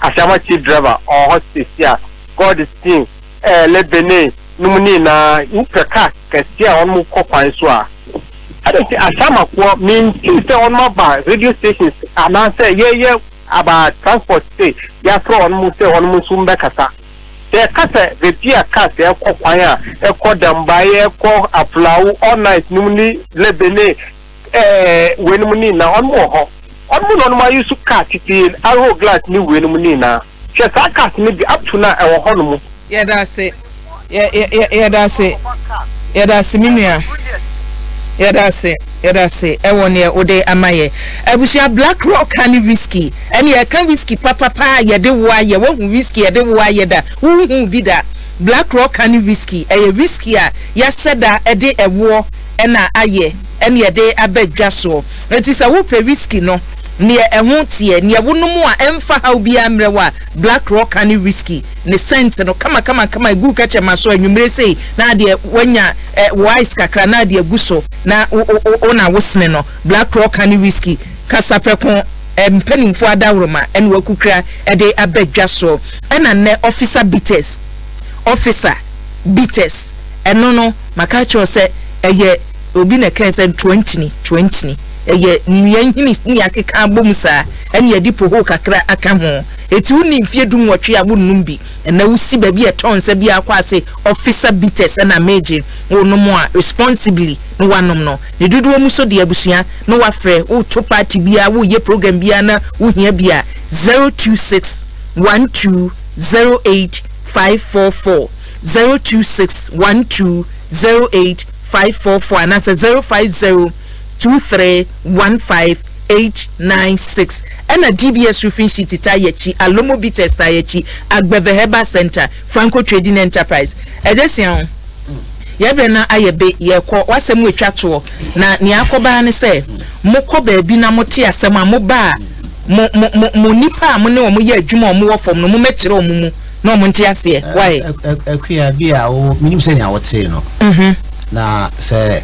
Ashama chief driver or hostess here. God is king. Lebene numuni na intercast Cassia on Muko Panswa. I don't say Ashama means Tuesday on my bar radio stations and I say yeah about transport say ya throw on Muse on Musumba Kasa. The kasa repair cars e ko kwanya e ko damba e ko aplau all night numuni lebene wenumuni na on mo ho on mo no ma use car titi arrow glass ni wenumuni na che sa cars ni bi up to na e wo ho no mu yeah that's it yeah that's it yeah that's minia yeah that's it e won ye ode amaye abusia Black Rock honey whiskey ene e kan whiskey papa ye de wo aye wo hu whiskey ye de wo aye da hu bi da Black Rock honey whiskey e whiskey a ya seda e de ewo na aye ene ye de abadwa so enti se wo pe whiskey no ne ehun tie ne wonomu a emfa ha obi amrewa Black Rock honey whiskey ne scent no kama egu ka chema so anwumre sei na de wanya wise kakra na de aguso na ona wosne no Black Rock honey whiskey kasapekon mpanimfo adawroma ene wakukra e de abadwa so ena ne officer bitters eno no makacho se eye obi na kense 20 eye nyan hini ni akeka bomsa ene yedi poho kakra aka ho eti uni mfie dum wotwe abonum bi na wusi ba bi etonse bi akwase officer bitters na meje wonom a responsibly no wanom no ne dudu mu so de abusua no wafre wo to party bia wo ye program bia na wo hia bia 026120854 026120854 and that's 050231586 and a DBS roofing sheet tayechi alomo bitters tayechi agbeve heba center Franco Trading Enterprise edesian yebe na ayebe yekọ wasem wetwa to na ne akoba ne se mokọ ba bi na mote asem a mo ba mo nipa mo ne o mo ye adwuma o mo wo fom no mo metire o mu no mo nte ase why akua bi a o minim se ne awote no na se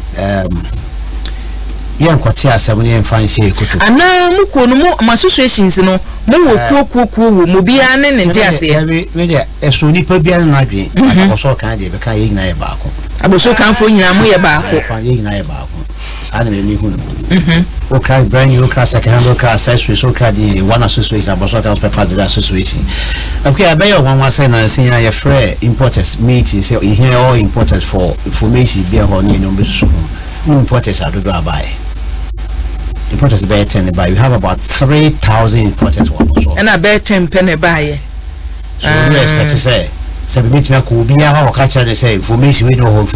yan kwati asem ne mfanse ekoto ana muko no mo associations no mo wo kuo wo mo bia ne nte ase we de eso nipa bia na adwen aboso kan de be kan ye nyina ye baako aboso kan fo nyina mo ye baako fa ye nyina ye baako ana me hu no o ka brand new car second hand car accessories so ka di one association aboso kan spare part the association okay abeyo one say na say ya free importers meeting say here all importers for information bia ho ni no be so importers adodo abai importers by 10 by we have about 3,000 importers one so and I bet 10 penny buy so we expect to say meet me ko bia ha o ka cha say information we no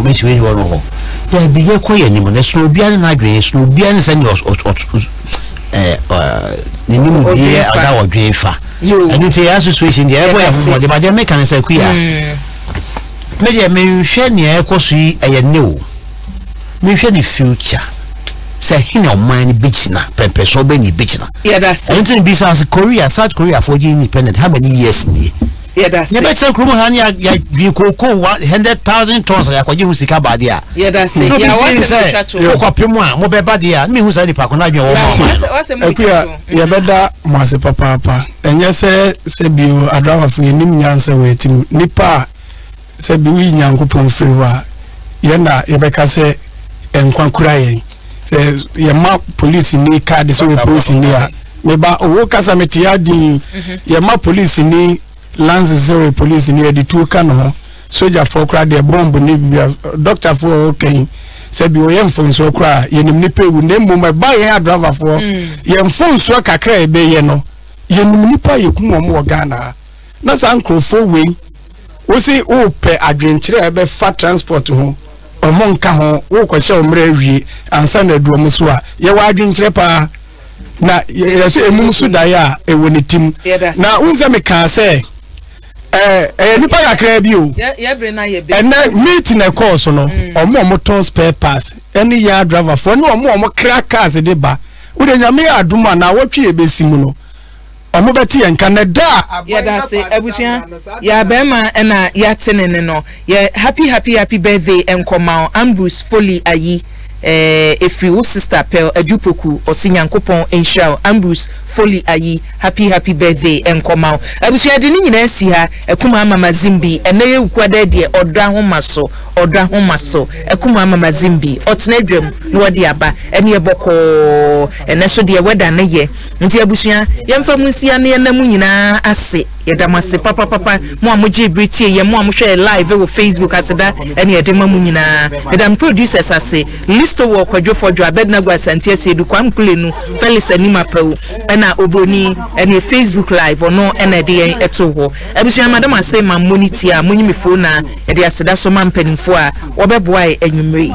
there be ye ko ye ni mo na so bia na adwen so bia na say ni mu die ada wo dwefa and it is situation the ebo ya de ba de make an say kuya me de me hwe ne ekoso yi eye ne o me hwe the future say hina man bichina pempeso be ni bichina that's it and be South Korea for independent how many years ni that's you better krumo han ya koko 100,000 tons ya kwaji hu sika ba dia that's it ya wase mo kwapemu a mo be ba dia me hu sa ni pa kona dwen wo ekuya ya beda mo ase papa enye se bio adrawa fu enim nyanse wetim nipa se bi wi nyankopon friwa yenda yebeka se enkwankura yen se yema police ni card so we police ni a meba owo kasa metia di yema police ni lance zero police ni edi tu ka no soldier for kra de bomb ni bia doctor for okay se bi oyem phone so kra yenim ni pewu na mmom ba ye driver for yem phone so kakra ebe ye no yenim ni pa yekum omo Ghana na san crofo we wo si o pe adwenkyere ebe fa transport ho omo nka ho wo kwose omre awie ansa na aduom so a ye wa adwenkyere pa na ye se emum so da ya ewoni tim na unza me ka se nipa yakra bi o ye bre na ye be and meeting na course no omo ton spare pass any yard driver for no omo crack cars de ba wo de nyame aduma na wotwe e besimu no omo beti en Canada ya da se abusia ya be ma na ya tenene no ye happy birthday enkoma Ambrose Foley ayi if you sister Pearl Adupoku Osinyankopon Enshao Ambrose Foley ayi happy birthday enkoma abusia de ni nyina si ha ekuma mama Zimbi ene ye kwada de odra homaso ekuma mama Zimbi otenadwam no wode aba ene ye boko ene so de weda ne ye nti abusia yemfa munsia ne na mu nyina ase yedamase papa mo amoje britie ye mo amhwe live wo Facebook aseda ene ye de mamu nyina medam producers ase listo wo kwadwofodwo abednago asantie sedu kwamkulenu Felix Anima Pew ena obroni ene Facebook live ono ene de yen eto ho abusia madam ase ma monitor a munyimi phone na ye de aseda so ma mpanimfo a wobeboa enwumre